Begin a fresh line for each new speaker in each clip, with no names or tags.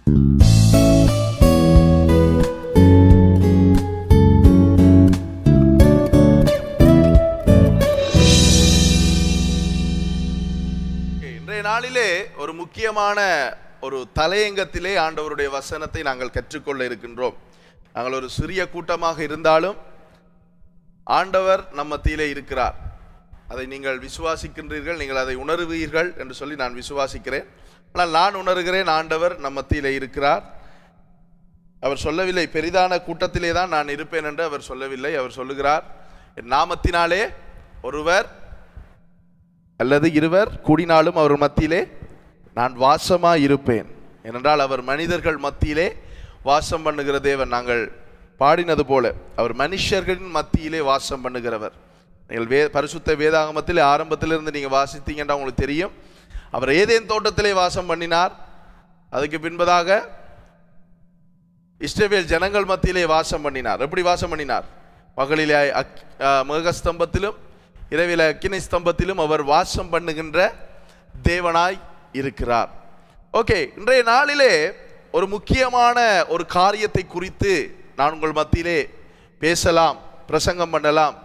இன்றைய நாளிலே ஒரு முக்கியமான ஒரு தலையங்கத்திலே ஆண்டவருடைய வசனத்தை நாங்கள் கற்றுக்கொள்ள இருக்கின்றோம். நாங்கள் ஒரு சிறிய கூட்டமாக இருந்தாலும் ஆண்டவர் நம் மத்தியிலே இருக்கிறார். அதை நீங்கள் விசுவாசிக்கின்றீர்கள், நீங்கள் அதை உணர்வீர்கள் என்று சொல்லி நான் விசுவாசிக்கிறேன். ஆனால் நான் உணர்கிறேன், ஆண்டவர் நம் மத்தியிலே இருக்கிறார். அவர் சொல்லவில்லை பெரிதான கூட்டத்திலே தான் நான் இருப்பேன் என்று அவர் சொல்லவில்லை. அவர் சொல்லுகிறார், என் நாமத்தினாலே ஒருவர் அல்லது இருவர் கூடினாலும் அவர் மத்தியிலே நான் வாசமாய் இருப்பேன். ஏனென்றால் அவர் மனிதர்கள் மத்தியிலே வாசம் பண்ணுகிற தேவன். நாங்கள் பாடினது போல அவர் மனுஷர்களின் மத்தியிலே வாசம் பண்ணுகிறவர். நீங்கள் பரிசுத்த வேதாகமத்தில் ஆரம்பத்திலிருந்து நீங்கள் வாசித்தீங்கன்னா உங்களுக்கு தெரியும். அவர் ஏதேன் தோட்டத்திலே வாசம் பண்ணினார். அதுக்கு பின்பதாக இஸ்ரவேல் ஜனங்கள் மத்தியிலே வாசம் பண்ணினார். எப்படி வாசம் பண்ணினார்? பகலிலே மேகஸ்தம்பத்திலும் இரவிலே அக்கினி ஸ்தம்பத்திலும் அவர் வாசம் பண்ணுகின்ற தேவனாய் இருக்கிறார். ஓகே, இன்றைய நாளிலே ஒரு முக்கியமான ஒரு காரியத்தை குறித்து நான் உங்கள் மத்தியிலே பேசலாம், பிரசங்கம் பண்ணலாம்,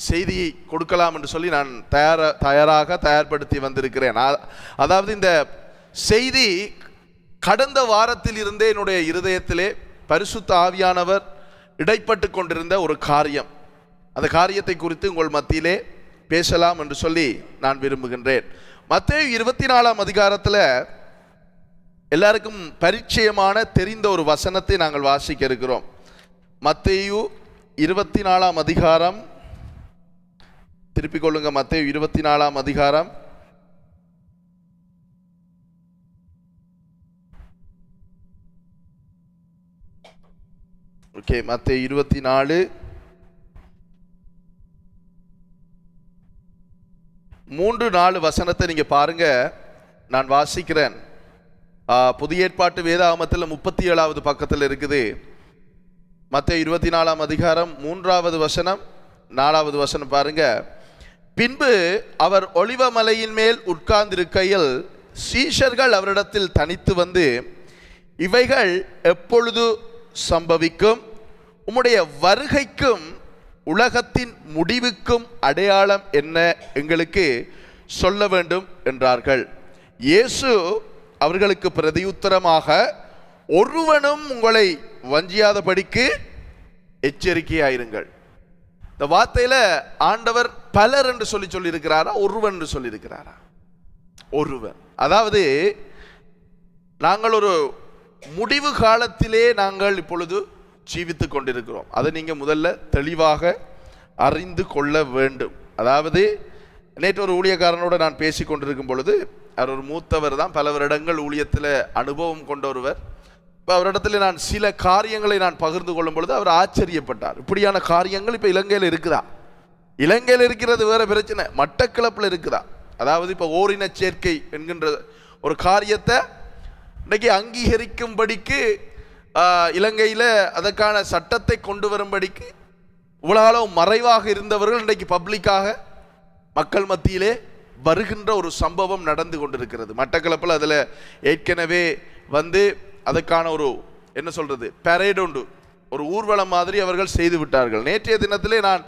செய்தி கொடுக்கலாம் என்று சொல்லி நான் தயார்படுத்தி வந்திருக்கிறேன். அதாவது இந்த செய்தி கடந்த வாரத்தில் இருந்தே என்னுடைய இருதயத்திலே பரிசுத்த ஆவியானவர் இடைப்பட்டு கொண்டிருந்த ஒரு காரியம். அந்த காரியத்தை குறித்து உங்கள் மத்தியிலே பேசலாம் என்று சொல்லி நான் விரும்புகின்றேன். மத்தேயு 24ஆம் அதிகாரத்தில் எல்லாருக்கும் பரிச்சயமான தெரிந்த ஒரு வசனத்தை நாங்கள் வாசிக்க இருக்கிறோம். மத்தேயு 24ஆம் அதிகாரம், திருப்பிக் கொள்ளுங்க. மத்தேயு 24ஆம் அதிகாரம் ஓகே, மத்தேயு 24 3-4 வசனத்தை நீங்க பாருங்க. நான் வாசிக்கிறேன். புதிய ஏற்பாட்டு வேதாகமத்தில் 37வது பக்கத்தில் இருக்குது. மத்தேயு 24ஆம் அதிகாரம் 3வது வசனம் 4வது வசனம் பாருங்க. பின்பு அவர் ஒலிவ மலையின் மேல் உட்கார்ந்திருக்கையில் சீஷர்கள் அவரிடத்தில் தனித்து வந்து, இவைகள் எப்பொழுது சம்பவிக்கும்? உம்முடைய வருகைக்கும் உலகத்தின் முடிவுக்கும் அடையாளம் என்ன? எங்களுக்கு சொல்ல வேண்டும் என்றார்கள். இயேசு அவர்களுக்கு பிரதியுத்தரமாக, ஒருவனும் உங்களை வஞ்சியாதபடிக்கு எச்சரிக்கையாயிருங்கள். இந்த வார்த்தையில ஆண்டவர் பலர் என்று சொல்லி இருக்கிறாரா, ஒருவன் என்று சொல்லி இருக்கிறாரா? ஒருவன். அதாவது நாங்கள் ஒரு முடிவு காலத்திலே நாங்கள் இப்பொழுது ஜீவித்துக் கொண்டிருக்கிறோம். அதை நீங்க முதல்ல தெளிவாக அறிந்து கொள்ள வேண்டும். அதாவது நேற்று ஒரு ஊழியக்காரனோட நான் பேசி கொண்டிருக்கும் பொழுது, அவர் ஒரு மூத்தவர் தான், பல வருடங்கள் ஊழியத்தில் அனுபவம் கொண்ட ஒருவர். இப்போ அவரிடத்துல நான் சில காரியங்களை நான் பகிர்ந்து கொள்ளும் பொழுது அவர் ஆச்சரியப்பட்டார். இப்படியான காரியங்கள் இப்போ இலங்கையில் இருக்குதா? இலங்கையில் இருக்கிறது வேற பிரச்சனை, மட்டக்களப்பில் இருக்குதா? அதாவது இப்போ ஓரின சேர்க்கை என்கின்ற ஒரு காரியத்தை இன்னைக்கு அங்கீகரிக்கும்படிக்கு இலங்கையில் அதற்கான சட்டத்தை கொண்டு வரும்படிக்கு இவ்வளவு மறைவாக இருந்தவர்கள் இன்றைக்கு பப்ளிக்காக மக்கள் மத்தியிலே வருகின்ற ஒரு சம்பவம் நடந்து கொண்டிருக்கிறது. மட்டக்களப்பில் அதில் ஏற்கனவே வந்து அதுக்கான ஒரு என்ன சொல்றது பரேட் உண்டு, ஒரு ஊர்வலம் மாதிரி அவர்கள் செய்து விட்டார்கள். நேற்றைய தினத்திலே நான்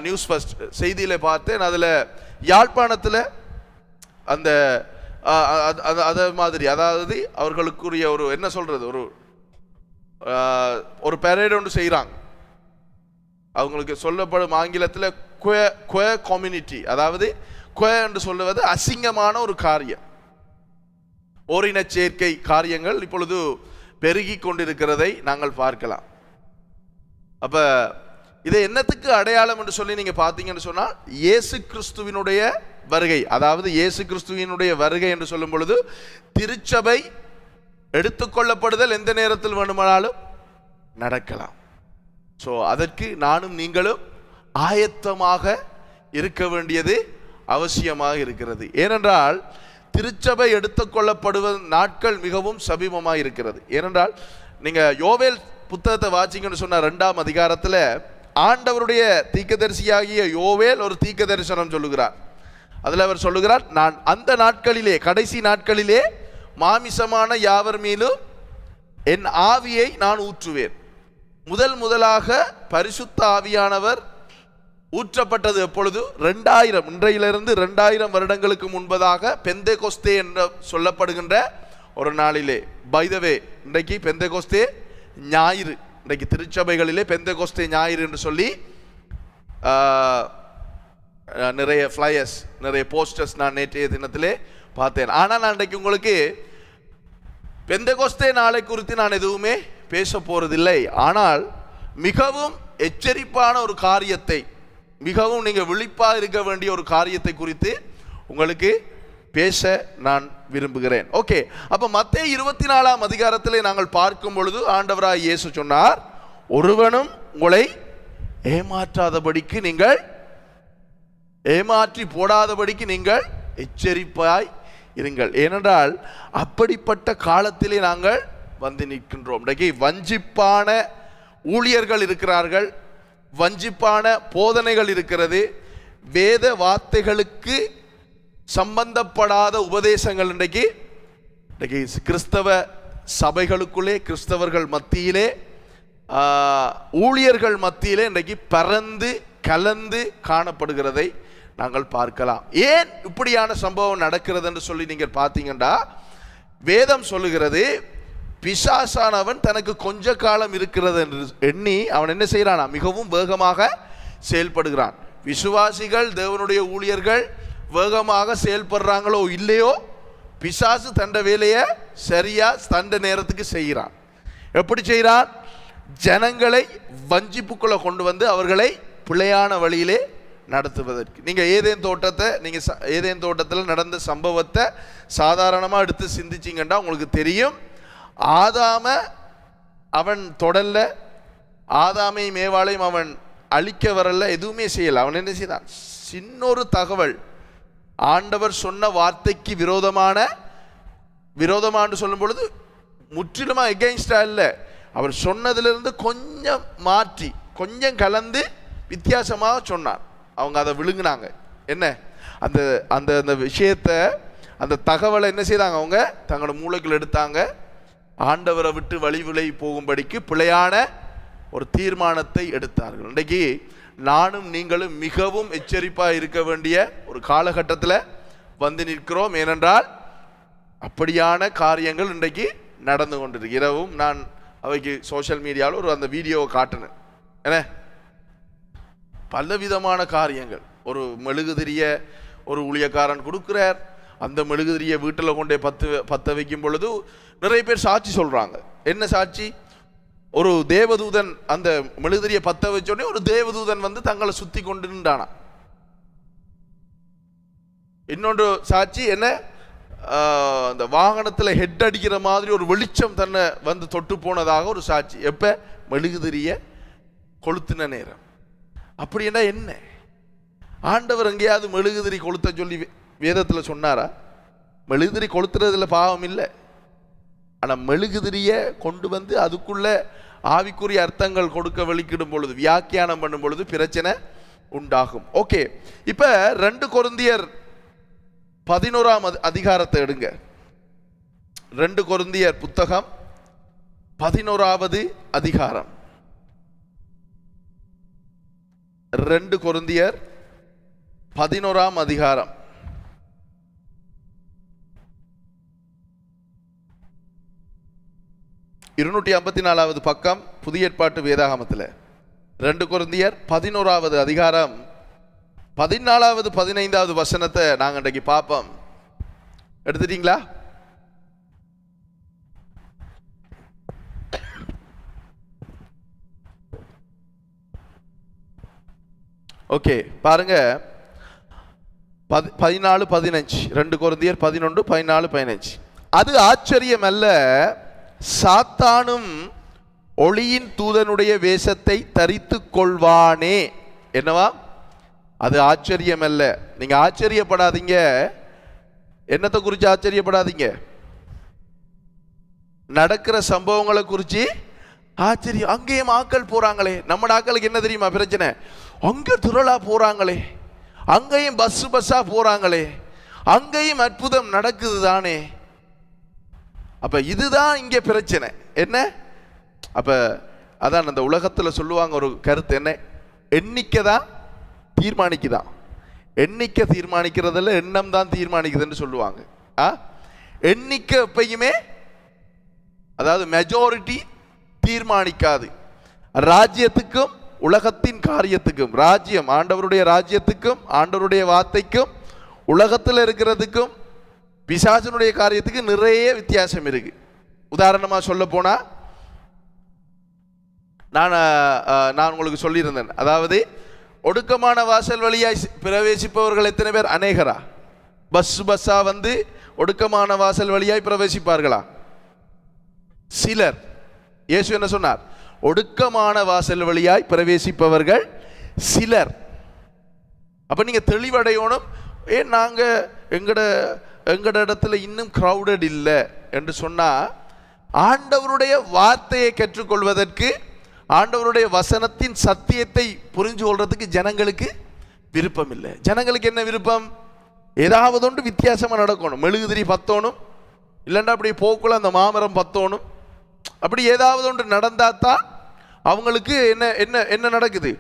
நியூஸ் ஃபர்ஸ்ட் செய்தியில பார்த்தேன். அதில் யாழ்ப்பாணத்தில் அந்த அது மாதிரி, அதாவது அவர்களுக்குரிய ஒரு என்ன சொல்றது ஒரு பரேட் ஒன்று செய்கிறாங்க. அவங்களுக்கு சொல்லப்படும் ஆங்கிலத்தில் குவே கம்யூனிட்டி, அதாவது குவே என்று சொல்லுவது அசிங்கமான ஒரு காரியம். ஓரின சேர்க்கை காரியங்கள் இப்பொழுது பெருகி கொண்டிருக்கிறதை நாங்கள் பார்க்கலாம். அப்ப இதை என்னத்துக்கு அடையாளம் என்று சொல்லி நீங்க பார்த்தீங்கன்னு சொன்னால், இயேசு கிறிஸ்துவினுடைய வருகை. அதாவது இயேசு கிறிஸ்துவினுடைய வருகை என்று சொல்லும் பொழுது திருச்சபை எடுத்துக்கொள்ளப்படுதல் எந்த நேரத்தில் வேண்டுமானாலும் நடக்கலாம். ஸோ அதற்கு நானும் நீங்களும் ஆயத்தமாக இருக்க வேண்டியது அவசியமாக இருக்கிறது. ஏனென்றால் திருச்சபை எடுத்துக்கொள்ளப்படுவது நாட்கள் மிகவும் சமீபமாக இருக்கிறது. ஏனென்றால் நீங்க யோவேல் புத்தகத்தை வாசிங்கன்னு சொன்ன 2ஆம் அதிகாரத்தில் ஆண்டவருடைய தீர்க்கதரிசியாகிய யோவேல் ஒரு தீர்க்க தரிசனம் சொல்லுகிறார். அதில் அவர் சொல்லுகிறார், நான் அந்த நாட்களிலே, கடைசி நாட்களிலே மாமிசமான யாவர் மேலும் என் ஆவியை நான் ஊற்றுவேன். முதலாக பரிசுத்த ஆவியானவர் ஊற்றப்பட்டது எப்பொழுது? 2000 இன்றையிலிருந்து 2000 வருடங்களுக்கு முன்பதாக பெந்தேகோஸ்தே என்று சொல்லப்படுகின்ற ஒரு நாளிலே. பை த வே, இன்றைக்கு பெந்தேகோஸ்தே ஞாயிறு. இன்றைக்கு திருச்சபைகளிலே பெந்தேகோஸ்தே ஞாயிறு என்று சொல்லி நிறைய ஃப்ளையர்ஸ், நிறைய போஸ்டர்ஸ் நான் நேற்றைய தினத்திலே பார்த்தேன். ஆனால் நான் இன்றைக்கு உங்களுக்கு பெந்தேகோஸ்தே நாளை குறித்து நான் எதுவுமே பேச போறதில்லை. ஆனால் மிகவும் எச்சரிப்பான ஒரு காரியத்தை, மிகவும் நீங்கள் விழிப்பாக இருக்க வேண்டிய ஒரு காரியத்தை குறித்து உங்களுக்கு பேச நான் விரும்புகிறேன். ஓகே, அப்போ மத்தேயு 24ஆம் அதிகாரத்திலே நாங்கள் பார்க்கும் பொழுது ஆண்டவராய் இயேசு சொன்னார், ஒருவனும் உங்களை ஏமாற்றாதபடிக்கு நீங்கள், ஏமாற்றி போடாதபடிக்கு நீங்கள் எச்சரிப்பாய் இருங்கள். ஏனென்றால் அப்படிப்பட்ட காலத்திலே நாங்கள் வந்து நிற்கின்றோம். இன்றைக்கு வஞ்சிப்பான ஊழியர்கள் இருக்கிறார்கள், வஞ்சிப்பான போதனைகள் இருக்கிறது, வேத வார்த்தைகளுக்கு சம்பந்தப்படாத உபதேசங்கள் இன்றைக்கு கிறிஸ்தவ சபைகளுக்குள்ளே, கிறிஸ்தவர்கள் மத்தியிலே, ஊழியர்கள் மத்தியிலே இன்றைக்கு பரந்து கலந்து காணப்படுகிறதை நாங்கள் பார்க்கலாம். ஏன் இப்படியான சம்பவம் நடக்கிறது என்று சொல்லி நீங்கள் பார்த்தீங்கன்னா, வேதம் சொல்லுகிறது, பிசாசானவன் தனக்கு கொஞ்ச காலம் இருக்கிறது என்று எண்ணி அவன் என்ன செய்கிறானா? மிகவும் வேகமாக செயல்படுகிறான். விசுவாசிகள், தேவனுடைய ஊழியர்கள் வேகமாக செயல்படுறாங்களோ இல்லையோ, பிசாசு தண்ட வேலையை சரியா தண்ட நேரத்துக்கு செய்கிறான். எப்படி செய்கிறான்? ஜனங்களை வஞ்சிப்புக்குள்ள கொண்டு வந்து அவர்களை பிழையான வழியிலே நடத்துவதற்கு. நீங்கள் ஏதேன் தோட்டத்தில் நடந்த சம்பவத்தை சாதாரணமாக எடுத்து சிந்திச்சிங்கன்னா உங்களுக்கு தெரியும். ஆதாம அவன் தொடல்ல, ஆதாமையும் மேவாளையும் அவன் அழிக்க வரல, எதுவுமே செய்யலை. அவன் என்ன செய்தான்? சின்னொரு தகவல், ஆண்டவர் சொன்ன வார்த்தைக்கு விரோதமானு சொல்லும் பொழுது முற்றிலுமா எகெயின்ஸ்டா இல்லை, அவர் சொன்னதிலிருந்து கொஞ்சம் மாற்றி கொஞ்சம் கலந்து வித்தியாசமாக சொன்னார். அவங்க அதை விழுங்கினாங்க. என்ன அந்த அந்த அந்த விஷயத்தை, அந்த தகவலை என்ன செய்தாங்க? அவங்க தங்களோட மூளைக்குள் எடுத்தாங்க. ஆண்டவரை விட்டு வழி விலை போகும்படிக்கு பிழையான ஒரு தீர்மானத்தை எடுத்தார்கள். இன்றைக்கு நானும் நீங்களும் மிகவும் எச்சரிப்பாக இருக்க வேண்டிய ஒரு காலகட்டத்தில் வந்து நிற்கிறோம். ஏனென்றால் அப்படியான காரியங்கள் இன்றைக்கு நடந்து கொண்டிருக்கு. இரவும் நான் அவைக்கு சோஷியல் மீடியாவில் அந்த வீடியோவை காட்டினேன். என்ன பலவிதமான காரியங்கள். ஒரு மெழுகுதிரிய ஒரு ஊழியக்காரன் கொடுக்கிறார். அந்த மெழுகுதிரிய வீட்டில் கொண்டே பற்ற வைக்கும் பொழுது நிறைய பேர் சாட்சி சொல்றாங்க. என்ன சாட்சி? ஒரு தேவதூதன் அந்த மெழுகுதிரிய பற்ற வச்சோடனே ஒரு தேவதூதன் வந்து தங்களை சுத்தி கொண்டு நின்றானா. இன்னொன்று சாட்சி என்ன? அந்த வாகனத்தில் ஹெட் அடிக்கிற மாதிரி ஒரு வெளிச்சம் தன்னை வந்து தொட்டு போனதாக ஒரு சாட்சி. எப்ப? மெழுகுதிரிய கொளுத்தின நேரம். அப்படின்னா என்ன? ஆண்டவர் எங்கேயாவது மெழுகுதிரி கொளுத்த சொல்லி வேதத்தில் சொன்னாரா? மெழுகுதிரி கொளுத்துறதுல பாவம் இல்லை. ஆனால் மெழுகுதிரிய கொண்டு வந்து அதுக்குள்ள ஆவிக்குரிய அர்த்தங்கள் கொடுக்க வெளிக்கிடும் பொழுது, வியாக்கியானம் பண்ணும் பொழுது பிரச்சனை உண்டாகும். ஓகே, இப்ப 2 கொரிந்தியர் 11ஆம் அதிகாரத்தை எடுங்க. 2 கொரிந்தியர் புத்தகம் 11வது அதிகாரம். 2 கொரிந்தியர் 11ஆம் அதிகாரம். 254வது பக்கம் புதிய ஏற்பாட்டு வேதாகமத்தில் 2 கொரிந்தியர் 11வது அதிகாரம் 14வது 15வது வசனத்தை நாங்கள் இன்றைக்கு பார்ப்போம். எடுத்துட்டீங்களா? ஓகே, பாருங்க. 14, 15. 2 கொரிந்தியர் 11, 14, 15. அது ஆச்சரியம் அல்ல, சாத்தானும் ஒளியின் தூதனுடைய வேஷத்தை தரித்து கொள்வானே. என்னவா? அது ஆச்சரியம் அல்ல. நீங்க ஆச்சரியப்படாதீங்க. என்னத்தை குறித்து ஆச்சரியப்படாதீங்க? நடக்கிற சம்பவங்களை குறித்து ஆச்சரியம். அங்கேயும் ஆக்கள் போறாங்களே. நம்ம ஆக்களுக்கு என்ன தெரியுமா பிரச்சனை? அங்க திரளா போறாங்களே, அங்கேயும் பஸ்ஸா போறாங்களே, அங்கேயும் அற்புதம் நடக்குது தானே. அப்ப இதுதான் இங்கே பிரச்சனை. என்ன? அப்ப அதான் அந்த உலகத்தில் சொல்லுவாங்க ஒரு கருத்து, என்ன, எண்ணிக்கை தான் தீர்மானிக்குதான். எண்ணிக்கை தீர்மானிக்கிறதில்ல, எண்ணம் தான் தீர்மானிக்குதுன்னு சொல்லுவாங்க. எண்ணிக்கை எப்பயுமே, அதாவது மெஜாரிட்டி தீர்மானிக்காது. ராஜ்யத்துக்கும் உலகத்தின் காரியத்துக்கும், ராஜ்யம் ஆண்டவருடைய ராஜ்யத்துக்கும் ஆண்டவருடைய வார்த்தைக்கும் உலகத்தில் இருக்கிறதுக்கும் பிசாசனுடைய காரியத்துக்கு நிறைய வித்தியாசம் இருக்கு. உதாரணமா சொல்ல போனா, நான் உங்களுக்கு சொல்லியிருந்தேன், அதாவது ஒடுக்கமான வாசல் வழியாய் பிரவேசிப்பவர்கள் எத்தனை பேர்? அநேகரா? பஸ்ஸா வந்து ஒடுக்கமான வாசல் வழியாய் பிரவேசிப்பார்களா? சிலர். இயேசு என்ன சொன்னார்? ஒடுக்கமான வாசல் வழியாய் பிரவேசிப்பவர்கள் சிலர். அப்ப நீங்க தெளிவடையணும். ஏன் நாங்க எங்கட இடத்துல இன்னும் கிரௌடட் இல்லை என்று சொன்னா, ஆண்டவருடைய வார்த்தையை கற்றுக்கொள்வதற்கு, ஆண்டவருடைய வசனத்தின் சத்தியத்தை புரிஞ்சு கொள்றதுக்கு ஜனங்களுக்கு விருப்பம் இல்லை. ஜனங்களுக்கு என்ன விருப்பம்? ஏதாவது ஒன்று வித்தியாசமா நடக்கணும். மெழுகுதிரி பத்தோணும், இல்லைன்னா அப்படி போக்குள்ள அந்த மாமரம் பத்தோணும். அப்படி ஏதாவது ஒன்று நடந்தா தான் அவங்களுக்கு என்ன என்ன என்ன நடக்குது?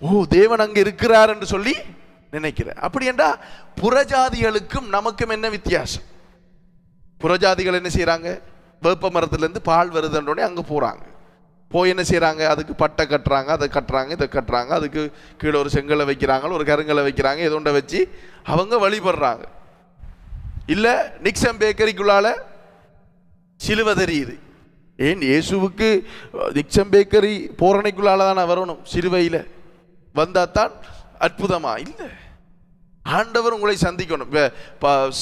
ஓ, தேவன் அங்கே இருக்கிறார் என்று சொல்லி நினைக்கிறேன். அப்படி என்றா புறஜாதிகளுக்கும் நமக்கும் என்ன வித்தியாசம்? புறஜாதிகள் என்ன செய்யறாங்க? வேப்ப மரத்திலிருந்து பால் வருதுன்றோடனே அங்கே போறாங்க. போய் என்ன செய்யறாங்க? அதுக்கு பட்டை கட்டுறாங்க, அதை கட்டுறாங்க, இதை கட்டுறாங்க, அதுக்கு கீழே ஒரு செங்கலை வைக்கிறாங்க, ஒரு கருங்கலை வைக்கிறாங்க, ஏதோ ஒன்றை வச்சு அவங்க வழிபடுறாங்க. இல்லை நிக்சன் பேக்கரிக்குள்ளால சிலுவை தெரியுது. ஏன் இயேசுவுக்கு நிக்சன் பேக்கரி போரணைக்குள்ளால தானே வரணும்? சிலுவையில் வந்தாத்தான் அற்புதமா? இல்லை, ஆண்டவர் உங்களை சந்திக்கணும்.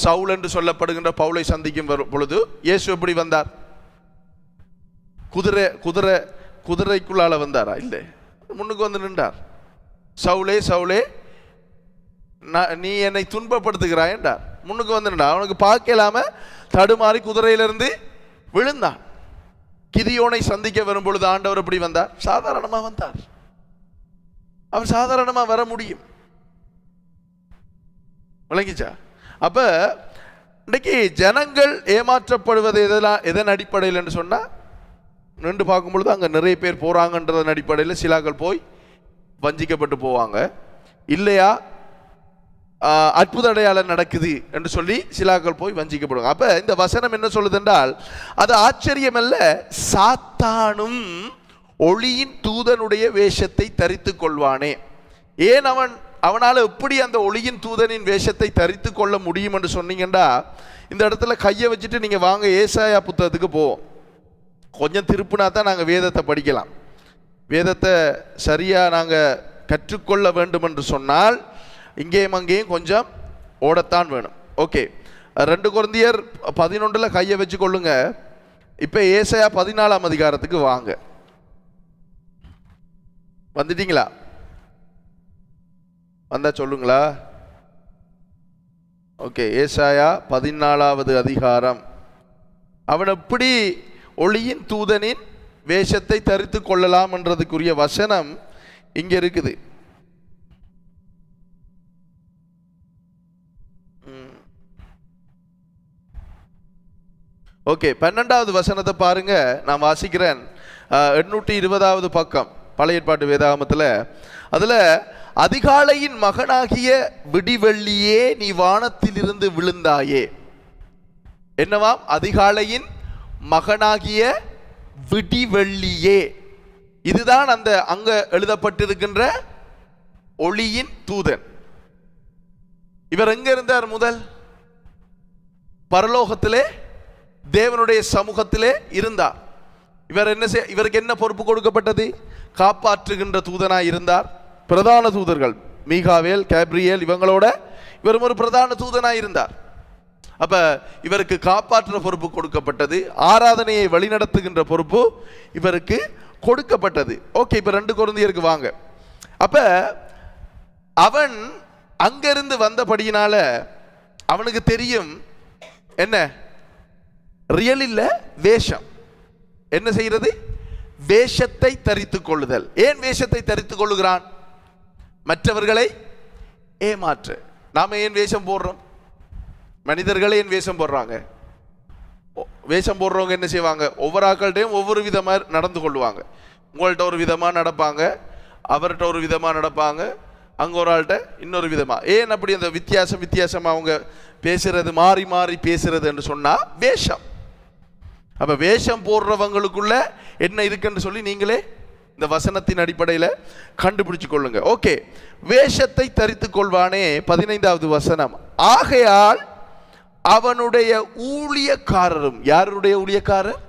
சவுல் என்று சொல்லப்படுகின்ற பவுலை சந்திக்கும் பொழுது இயேசு எப்படி வந்தார்? குதிரைக்குள்ளால வந்தாரா? இல்லை, முன்னுக்கு வந்து நின்றார். சவுலே சவுலே, நீ என்னை துன்பப்படுத்துகிறாய் என்றார். முன்னுக்கு வந்து நின்றார். அவனுக்கு பார்க்கலாம தடுமாறி குதிரையிலிருந்து விழுந்தான். கிதியோனை சந்திக்க வரும் பொழுது ஆண்டவர் எப்படி வந்தார்? சாதாரணமா வந்தார். அவர் சாதாரணமா வர முடியும். விளங்கிச்சா? அப்ப இன்னைக்கு ஜனங்கள் ஏமாற்றப்படுவது எதன் அடிப்படையில் என்று சொன்னா, நின்று பார்க்கும் பொழுது அங்க நிறைய பேர் போறாங்கன்றதன் அடிப்படையில் சிலாக்கள் போய் வஞ்சிக்கப்பட்டு போவாங்க. இல்லையா அற்புத அடையாளம் நடக்குது என்று சொல்லி சிலாக்கள் போய் வஞ்சிக்கப்படுவாங்க. அப்ப இந்த வசனம் என்ன சொல்லுது என்றால், அது ஆச்சரியம் அல்ல, சாத்தானும் ஒளியின் தூதனுடைய வேஷத்தை தரித்து கொள்வானே. ஏன் அவனால எப்படி அந்த ஒளியின் தூதனின் வேஷத்தை தரித்து கொள்ள முடியும் என்று சொன்னீங்கன்னா, இந்த இடத்துல கையை வச்சுட்டு நீங்க வாங்க ஏசாயா புத்தகத்துக்கு போவோம். கொஞ்சம் திருப்பினா தான் நாங்கள் வேதத்தை படிக்கலாம். வேதத்தை சரியா நாங்கள் கற்றுக்கொள்ள வேண்டும் என்று சொன்னால் இங்கேயும் அங்கேயும் கொஞ்சம் ஓடத்தான் வேணும். ஓகே, 2 கொரிந்தியர் 11 கையை வச்சு கொள்ளுங்க. இப்போ ஏசாயா 14 அதிகாரத்துக்கு வாங்க. வந்துட்டீங்களா? வந்தா சொல்லுங்களா? ஓகே, ஏசாயா 14 அதிகாரம். அவன் எப்படி ஒளியின் தூதனின் வேஷத்தை தரித்து கொள்ளலாம் என்றதுக்குரிய வசனம் இங்க இருக்குது. ஓகே, 12வது வசனத்தை பாருங்க. நான் வாசிக்கிறேன். 820வது பக்கம் பழைய ஏற்பாட்டு வேதாகமத்தில். அதுல அதிகாலையின் மகனாகிய விடிவெள்ளியே நீ வானத்திலிருந்து விழுந்தாயே. என்னவாம்? அதிகாலையின் மகனாகிய விடிவெள்ளியே. இதுதான் அந்த அங்க எழுதப்பட்டிருக்கின்ற ஒளியின் தூதன். இவர் எங்க இருந்தார்? முதல் பரலோகத்திலே தேவனுடைய சமூகத்திலே இருந்தார். இவருக்கு என்ன பொறுப்பு கொடுக்கப்பட்டது? காப்பாற்றுகின்ற தூதனாய் இருந்தார். பிரதான தூதர்கள் மீகாவேல், கேப்ரியேல் இவங்களோட இவரும் ஒரு பிரதான தூதனாய் இருந்தார். அப்ப இவருக்கு காப்பாற்ற பொறுப்பு கொடுக்கப்பட்டது. ஆராதனையை வழிநடத்துகின்ற பொறுப்பு இவருக்கு கொடுக்கப்பட்டது. ஓகே, இப்ப 2 கொரிந்தியருக்கு வாங்க. அப்ப அவன் அங்கிருந்து வந்தபடியினால அவனுக்கு தெரியும் என்ன ரியல் இல்ல, வேஷம். என்ன செய்யறது? வேஷத்தை தரித்துக் கொள்ளுதல். ஏன் வேஷத்தை தரித்துக் கொள்ளுகிறான்? மற்றவர்களை ஏமாற்ற. நாம ஏன் வேஷம் போடுறோம்? மனிதர்களே ஏன் வேஷம் போடுறாங்க? வேஷம் போடுறவங்க என்ன செய்வாங்க, ஒவ்வொரு ஆட்கள்கிட்டையும் ஒவ்வொரு விதமாக நடந்து கொள்வாங்க. உங்கள்கிட்ட ஒரு விதமாக நடப்பாங்க, அவர்கிட்ட ஒரு விதமாக நடப்பாங்க, அங்கே ஒரு ஆள்கிட்ட இன்னொரு விதமாக. ஏன் அப்படி அந்த வித்தியாசமாக அவங்க பேசுறது, மாறி மாறி பேசுறது என்று சொன்னால் வேஷம். அப்போ வேஷம் போடுறவங்களுக்குள்ள என்ன இருக்குன்னு சொல்லி நீங்களே இந்த வசனத்தின் அடிப்படையில் கண்டுபிடிச்சு கொள்ளுங்க. ஓகே, வேஷத்தை தரித்து கொள்வானே 15வது வசனம். ஆகையால் அவனுடைய ஊழியக்காரரும், யாருடைய ஊழியக்காரர்?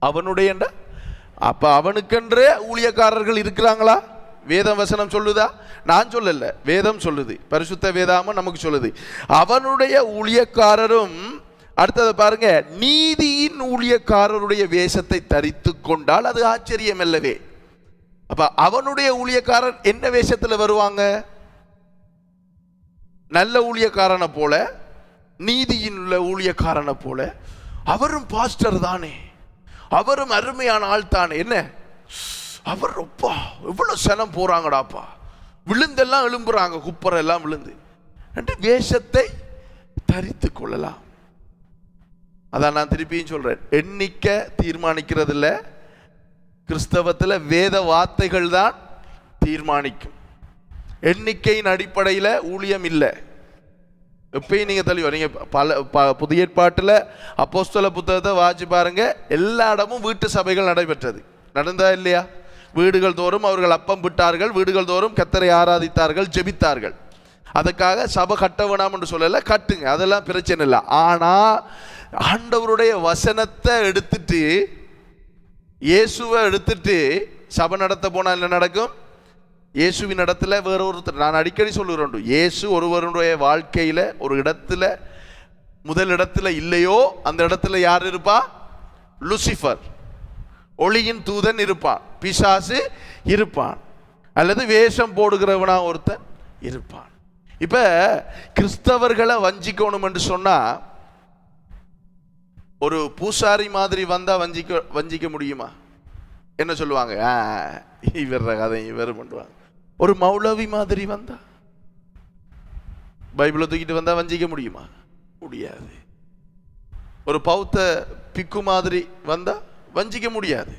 அவனுடைய. அப்ப அவனுக்கென்ற ஊழியக்காரர்கள் இருக்கிறாங்களா? வேதம் வசனம் சொல்லுதா? நான் சொல்லல, வேதம் சொல்லுது, பரிசுத்த வேதாமம் நமக்கு சொல்லுது. அவனுடைய ஊழியக்காரரும், அடுத்தது பாருங்க, நீதியின் ஊழியக்காரருடைய வேஷத்தை தரித்து கொண்டால் அது ஆச்சரியம் அல்லவே. அப்ப அவனுடைய ஊழியக்காரர் என்ன வேஷத்தில் வருவாங்க? நல்ல ஊழியக்காரனை போல, நீதியின் உள்ள ஊழியக்காரனை போல. அவரும் பாஸ்டர் தானே, அவரும் அருமையான ஆள் தானே. என்ன அவர் அப்பா எவ்வளவு சனம் போறாங்கடாப்பா, விழுந்தெல்லாம் எழும்புறாங்க, குப்பரெல்லாம் விழுந்து என்று வேஷத்தை தரித்து கொள்ளலாம். அதான் நான் திருப்பியும் சொல்றேன், எண்ணிக்கை தீர்மானிக்கிறது இல்லை, கிறிஸ்தவத்தில் வேத வார்த்தைகள் தான் தீர்மானிக்கும். எண்ணிக்கையின் அடிப்படையில் ஊழியம் இல்லை. எப்பயும் நீங்க தெளிவா, நீங்க புதிய ஏற்பாட்டில் அப்போஸ்தல புத்தகத்தை வாசி பாருங்க, எல்லா இடமும் வீட்டு சபைகள் நடைபெற்றது. நடந்தா இல்லையா? வீடுகள் தோறும் அவர்கள் அப்பம் விட்டார்கள், வீடுகள் தோறும் கர்த்தரை ஆராதித்தார்கள், ஜெபித்தார்கள். அதுக்காக சபை கட்ட வேணாம் என்று சொல்லல, கட்டுங்க, அதெல்லாம் பிரச்சனை இல்லை. ஆனா ஆண்டவருடைய வசனத்தை எடுத்துட்டு, இயேசுவை எடுத்துட்டு சபை நடத்த போனா என்ன நடக்கும்? இயேசுவின் இடத்துல வேற ஒருத்தர், நான் அடிக்கடி சொல்லுகிறேன், இயேசு ஒருவருடைய வாழ்க்கையில ஒரு இடத்துல முதல் இடத்துல இல்லையோ அந்த இடத்துல யார் இருப்பா? லூசிஃபர், ஒளியின் தூதன் இருப்பான், பிசாசு இருப்பான், அல்லது வேஷம் போடுகிறவனா ஒருத்தன் இருப்பான். இப்ப கிறிஸ்தவர்களை வஞ்சிக்கணும் என்று சொன்னா, ஒரு பூசாரி மாதிரி வந்தா வஞ்சிக்க முடியுமா? என்ன சொல்லுவாங்க? இவர் கதை இவர் பண்ணுவாங்க. ஒரு மௌலவி மாதிரி வந்தா, பைபிளை தூக்கிட்டு வந்தா வஞ்சிக்க முடியுமா? முடியாது. ஒரு பௌத்த பிக்கு மாதிரி வந்தா வஞ்சிக்க முடியாது.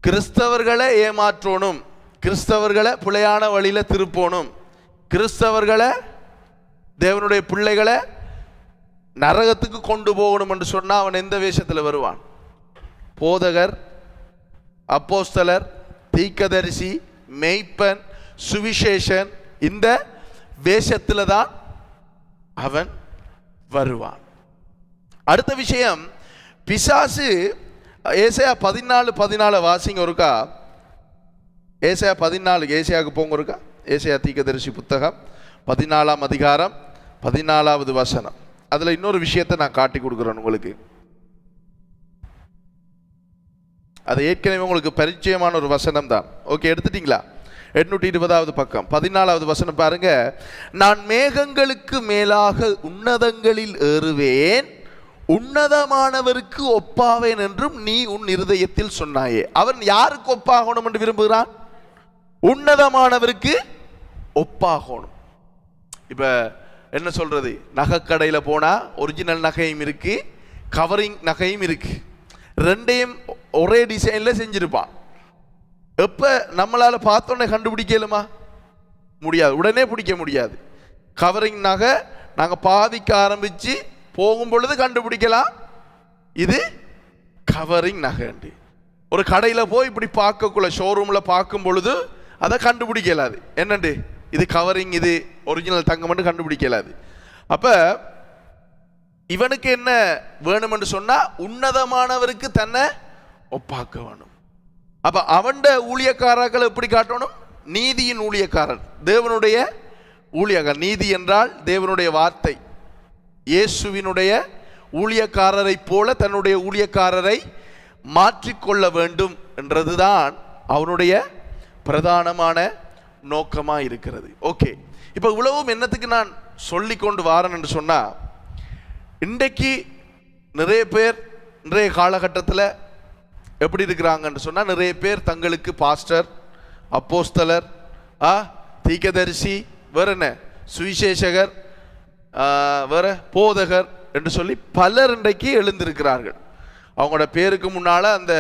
கிறிஸ்தவர்களை ஏமாற்றணும், கிறிஸ்தவர்களை பிழையான வழியில திருப்பணும், கிறிஸ்தவர்களை தேவனுடைய பிள்ளைகளை நரகத்துக்கு கொண்டு போகணும் என்று சொன்னா அவன் எந்த வேஷத்தில் வருவான்? போதகர், அப்போஸ்தலர், தீர்க்கதரிசி, மெய்ப்பன், சுவிசேஷன், இந்த வேஷத்தில் தான் அவன் வருவான். அடுத்த விஷயம், பிசாசு. ஏசாயா 14:14 வாசிங்க ஒருக்கா. ஏசாயா 14, ஏசாயாவுக்கு போங்க ஒருக்கா. ஏசாயா தீர்க்கதரிசி புத்தகம் 14ஆம் அதிகாரம் 14வது வசனம். அதுல இன்னொரு விஷயத்தை நான் காட்டி கொடுக்குறேன் உங்களுக்கு. அது ஏற்கனவே உங்களுக்கு பரிச்சயமான ஒரு வசனம் தான். ஓகே, எடுத்துட்டீங்களா? 820வது பக்கம் 14வது வசனம் பாருங்க. நான் மேகங்களுக்கு மேலாக உன்னதங்களில் ஏறுவேன், உன்னதமானவருக்கு ஒப்பாவேன் என்றும் நீ உன் இருதயத்தில் சொன்னாயே. அவன் யாருக்கு ஒப்பாகணும் என்று விரும்புகிறான்? உன்னதமானவருக்கு ஒப்பாகணும். இப்ப என்ன சொல்றது, நகைக்கடையில் போனா ஒரிஜினல் நகையும் இருக்கு, கவரிங் நகையும் இருக்கு. ரெண்டையும் ஒரே டிசைன்ல செஞ்சிருப்பான். எப்ப நம்மளால பார்த்தோன்னே கண்டுபிடிக்கலுமா? முடியாது, உடனே பிடிக்க முடியாது. கவரிங் நகை நாங்க பாதிக்க ஆரம்பிச்சு போகும் பொழுது கண்டுபிடிக்கலாம் இது கவரிங் நகை. ஒரு கடையில போய் இப்படி பார்க்கக்குள்ள, ஷோரூம்ல பார்க்கும் பொழுது அதை கண்டுபிடிக்கலாது. என்னண்டு இது கவரிங், இது ஒரிஜினல் தங்கம் கண்டுபிடிக்கலாது. அப்ப இவனுக்கு என்ன வேணும் என்று சொன்னா, உன்னதமானவருக்கு தன்னை ஒப்பாக்க வேணும். அப்ப அவன் ஊழியக்காரர்கள் எப்படி காட்டணும்? நீதியின் ஊழியக்காரர், தேவனுடைய ஊழியக்காரர். நீதி என்றால் தேவனுடைய வார்த்தை. இயேசுவினுடைய ஊழியக்காரரை போல தன்னுடைய ஊழியக்காரரை மாற்றிக்கொள்ள வேண்டும் என்றதுதான் அவனுடைய பிரதானமான நோக்கமா இருக்கிறது. ஓகே, இப்ப இவ்வளவும் என்னத்துக்கு நான் சொல்லி கொண்டு வாரேன் என்று சொன்னா, இன்றைக்கு நிறைய பேர் இன்றைய காலகட்டத்தில் எப்படி இருக்கிறாங்கன்னு சொன்னா, நிறைய பேர் தங்களுக்கு பாஸ்டர், அப்போஸ்தலர், தீர்க்கதரிசி, வேற என்ன சுவிசேஷகர், வேற போதகர் என்று சொல்லி பலர் இன்றைக்கு எழுந்திருக்கிறார்கள். அவங்களோட பேருக்கு முன்னால அந்த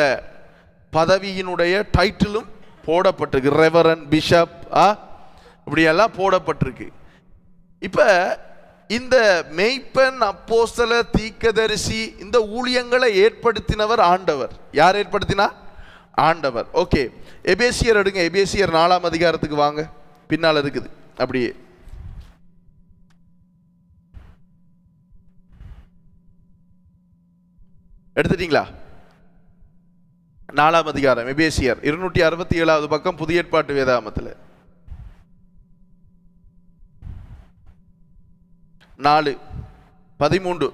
பதவியினுடைய டைட்டிலும் போடப்பட்டிருக்கு. ரெவரன், பிஷப், இப்படியெல்லாம் போடப்பட்டிருக்கு. இப்ப இந்த மெய்ப்பன், அப்போஸ்தலர், தீர்க்கதரிசி இந்த ஊழியங்களை ஏற்படுத்தினவர் ஆண்டவர். யார் ஏற்படுத்தினா? ஆண்டவர். ஓகே, எபேசியர் எடுங்க. எபேசியர் 4ஆம் அதிகாரத்துக்கு வாங்க. பின்னால் இருக்குது. அப்படியே எடுத்துட்டீங்களா? 4ஆம் அதிகாரம் எபேசியர் 267வது பக்கம் புதிய ஏற்பாட்டு வேதாகமத்தில் 4:13.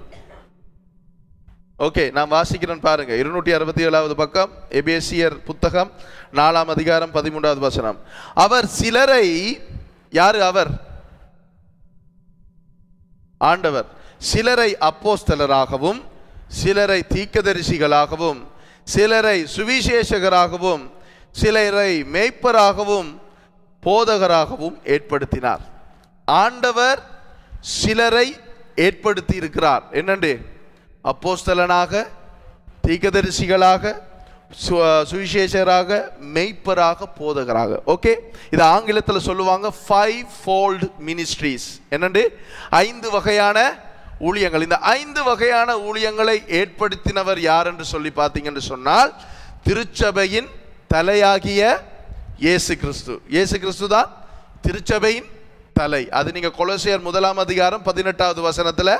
ஓகே, நான் வாசிக்கிறேன் பாருங்க. 267வது பக்கம் எபேசியர் புத்தகம் 4ஆம் அதிகாரம் 13வது வசனம். அவர் சிலரை, யாரு அவர்? ஆண்டவர். சிலரை அப்போஸ்தலராகவும், சிலரை தீர்க்கதரிசிகளாகவும், சிலரை சுவிசேஷகராகவும், சிலரை மேய்ப்பராகவும் போதகராகவும் ஏற்படுத்தினார். ஆண்டவர் சிலரை ஏற்படுத்தி இருக்கிறார். என்னண்டு? அப்போஸ்தலனாக, தீர்க்கதரிசிகளாக, சுவிசேஷராக, மெய்ப்பராக, போதகராக. ஓகே, இது ஆங்கிலத்தில் சொல்லுவாங்க 5-fold ministries. என்னண்டு? 5 வகையான ஊழியங்கள். இந்த 5 வகையான ஊழியங்களை ஏற்படுத்தினவர் யார் என்று சொல்லி பார்த்தீங்கன்னு சொன்னால், திருச்சபையின் தலையாகிய இயேசு கிறிஸ்து. இயேசு கிறிஸ்து தான் திருச்சபையின் தலை. அது நீங்க கொலோசியர் 1ஆம் அதிகாரம் 18வது வசனத்துல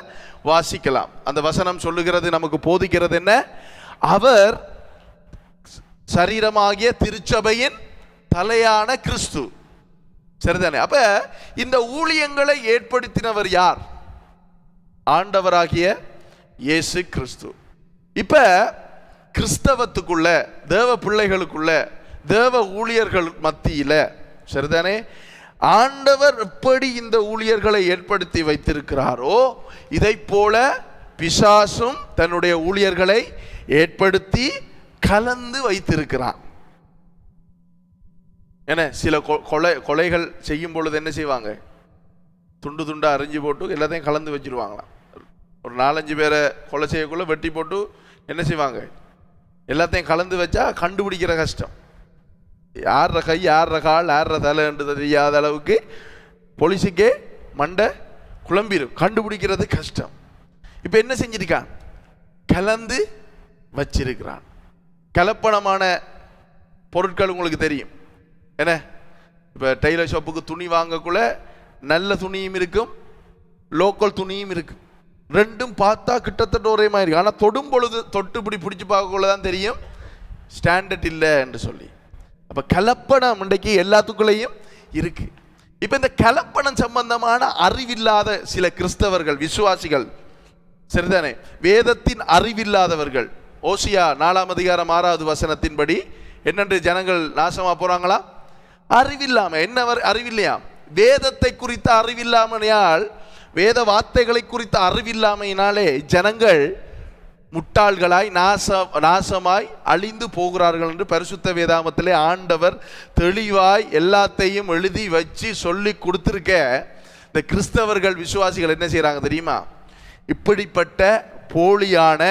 வாசிக்கலாம். அந்த வசனம் சொல்லுகிறது, நமக்கு போதிக்கிறது என்ன? அவர் சரீரமாகிய திருச்சபையின் தலையான கிறிஸ்து. சரிதானே? அப்ப இந்த ஊழியங்களை ஏற்படுத்தினவர் யார்? ஆண்டவராகிய இயேசு கிறிஸ்து. இப்ப கிறிஸ்தவத்துக்குள்ள, தேவ பிள்ளைகளுக்குள்ள, தேவ ஊழியர்கள் மத்தியில, சரிதானே, ஆண்டவர் எப்படி இந்த ஊழியர்களை ஏற்படுத்தி வைத்திருக்கிறாரோ இதை போல பிசாசும் தன்னுடைய ஊழியர்களை ஏற்படுத்தி கலந்து வைத்திருக்கிறான். என்ன, சில கொலைகள் செய்யும் பொழுது என்ன செய்வாங்க? துண்டு துண்டா அரிஞ்சு போட்டு எல்லாத்தையும் கலந்து வச்சிருவாங்களாம். ஒரு 4-5 பேரை கொலை செய்யக்குள்ள வெட்டி போட்டு என்ன செய்வாங்க? எல்லாத்தையும் கலந்து வச்சா கண்டுபிடிக்கிற கஷ்டம். யார கை, யார கால், யார தலை என்று தெரியாத அளவுக்கு போலீஸுக்கே மண்டை குழம்பிடும். கண்டுபிடிக்கிறது கஷ்டம். இப்போ என்ன செஞ்சிருக்கான்? கலந்து வச்சிருக்கிறான். கலப்பணமான பொருட்கள் உங்களுக்கு தெரியும். என்ன, இப்போ டெய்லர் ஷாப்புக்கு துணி வாங்கக்குள்ள நல்ல துணியும் இருக்கும், லோக்கல் துணியும் இருக்கும். ரெண்டும் பார்த்தா கிட்டத்தட்ட ஒரே மாதிரி இருக்கு. ஆனால் தொடும் பொழுது, தொட்டு இப்படி பிடிச்சி பார்க்கக்குள்ள தான் தெரியும் ஸ்டாண்டர்ட் இல்லை என்று சொல்லி. அப்போ கலப்பணம் இன்றைக்கு எல்லாத்துக்குள்ளேயும் இருக்கு. இப்போ இந்த கலப்பணம் சம்பந்தமான அறிவில்லாத சில கிறிஸ்தவர்கள், விசுவாசிகள், சரிதானே, வேதத்தின் அறிவில்லாதவர்கள். ஓசியா 4ஆம் அதிகாரம் 6வது வசனத்தின்படி என்னென்று ஜனங்கள் நாசமா போறாங்களா? அறிவில்லாம. என்ன அறிவில்லையா? வேதத்தை குறித்த அறிவில்லாமையால், வேத வார்த்தைகளை குறித்த அறிவில்லாமையினாலே ஜனங்கள் முட்டாள்களாய் நாசமாய் அழிந்து போகிறார்கள் என்று பரிசுத்த வேதாகமத்திலே ஆண்டவர் தெளிவாய் எல்லாத்தையும் எழுதி வச்சு சொல்லி கொடுத்திருக்க. இந்த கிறிஸ்தவர்கள், விசுவாசிகள் என்ன செய்யறாங்க தெரியுமா? இப்படிப்பட்ட போலியான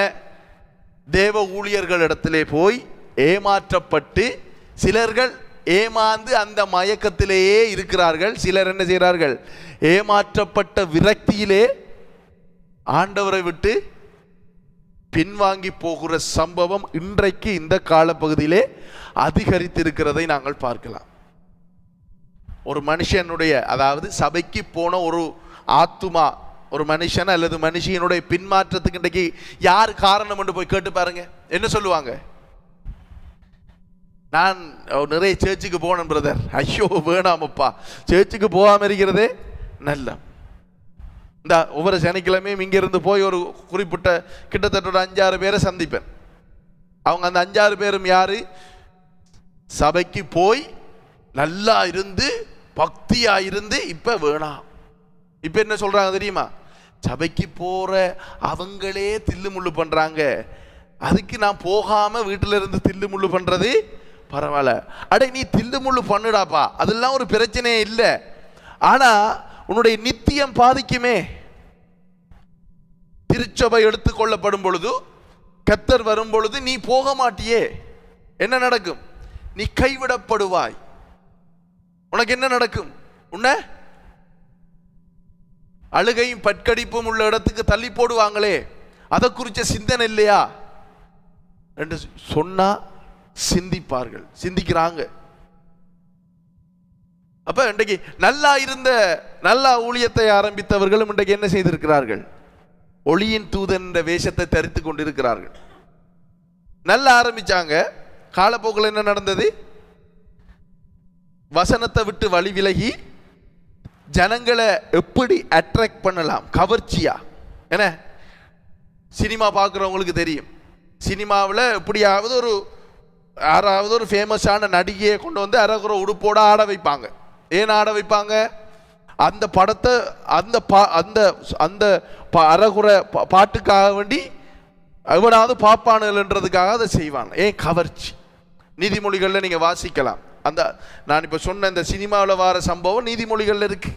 தேவ ஊழியர்களிடத்திலே போய் ஏமாற்றப்பட்டு, சிலர்கள் ஏமாந்து அந்த மயக்கத்திலேயே இருக்கிறார்கள். சிலர் என்ன செய்கிறார்கள்? ஏமாற்றப்பட்ட விரக்தியிலே ஆண்டவரை விட்டு பின்வாங்கி போகிற சம்பவம் இன்றைக்கு இந்த காலப்பகுதியிலே அதிகரித்திருக்கிறதை நாங்கள் பார்க்கலாம். ஒரு மனுஷனுடைய, அதாவது சபைக்கு போன ஒரு ஆத்துமா, ஒரு மனுஷன் அல்லது மனுஷியனுடைய பின்மாற்றத்துக்கு இன்றைக்கு யார் காரணம் என்று போய் கேட்டு பாருங்க. என்ன சொல்லுவாங்க? நான் நிறைய சேர்ச்சுக்கு போனேன் பிரதர். ஐயோ வேணாமப்பா, சேர்ச்சுக்கு போகாம இருக்கிறதே நல்ல. இந்த ஒவ்வொரு சனிக்கிழமையும் இங்கிருந்து போய் ஒரு குறிப்பிட்ட கிட்டத்தட்ட ஒரு 5-6 பேரை சந்திப்பேன். அவங்க அந்த 5-6 பேரும் யாரு? சபைக்கு போய் நல்லா இருந்து பக்தியா இருந்து இப்ப வேணாம். இப்ப என்ன சொல்றாங்க தெரியுமா? சபைக்கு போற அவங்களே தில்லு முள்ளு பண்றாங்க, அதுக்கு நான் போகாம வீட்டில இருந்து தில்லு முள்ளு பண்றது பரவாயில்ல. அடே நீ தில்லு முள்ளு பண்ணுடாப்பா, அதெல்லாம் ஒரு பிரச்சனையே இல்லை. ஆனா உன்னுடைய நித்தியம் பாதிக்குமே. திருச்சபை எடுத்துக்கொள்ளப்படும் பொழுது, கர்த்தர் வரும் பொழுது நீ போக மாட்டியே, என்ன நடக்கும்? நீ கைவிடப்படுவாய். உனக்கு என்ன நடக்கும்? உன்னை அழுகையும் பட்கடிப்பும் உள்ள இடத்துக்கு தள்ளி போடுவாங்களே, அதை குறித்த சிந்தனை இல்லையா என்று சொன்னா சிந்திப்பார்கள், சிந்திக்கிறாங்க. அப்ப இன்றைக்கு நல்லா ஊழியத்தை ஆரம்பித்தவர்களும் இன்றைக்கு என்ன செய்திருக்கிறார்கள்? ஒளியின் தூதன் என்ற வேஷத்தை தரித்து கொண்டிருக்கிறார்கள். நல்லா ஆரம்பிச்சாங்க, காலப்போக்கில் என்ன நடந்தது? வசனத்தை விட்டு வழி விலகி ஜனங்களை எப்படி அட்ராக்ட் பண்ணலாம், கவர்ச்சியா. என்ன சினிமா பார்க்குறவங்களுக்கு தெரியும், சினிமாவில் எப்படியாவது யாராவது ஒரு ஃபேமஸான நடிகையை கொண்டு வந்து அரகுற உடுப்போட ஆட வைப்பாங்க. ஏன் ஆட வைப்பாங்க? அந்த படத்தை அந்த அரகுற பாட்டுக்காக வேண்டி எவனாவது பாப்பானுன்றதுக்காக அதை செய்வாங்க. ஏன்? கவர்ச்சி. நீதிமொழிகளில் நீங்கள் வாசிக்கலாம். நான் இப்போ சொன்ன இந்த சினிமாவில் வர சம்பவம் நீதிமொழிகளில் இருக்கு.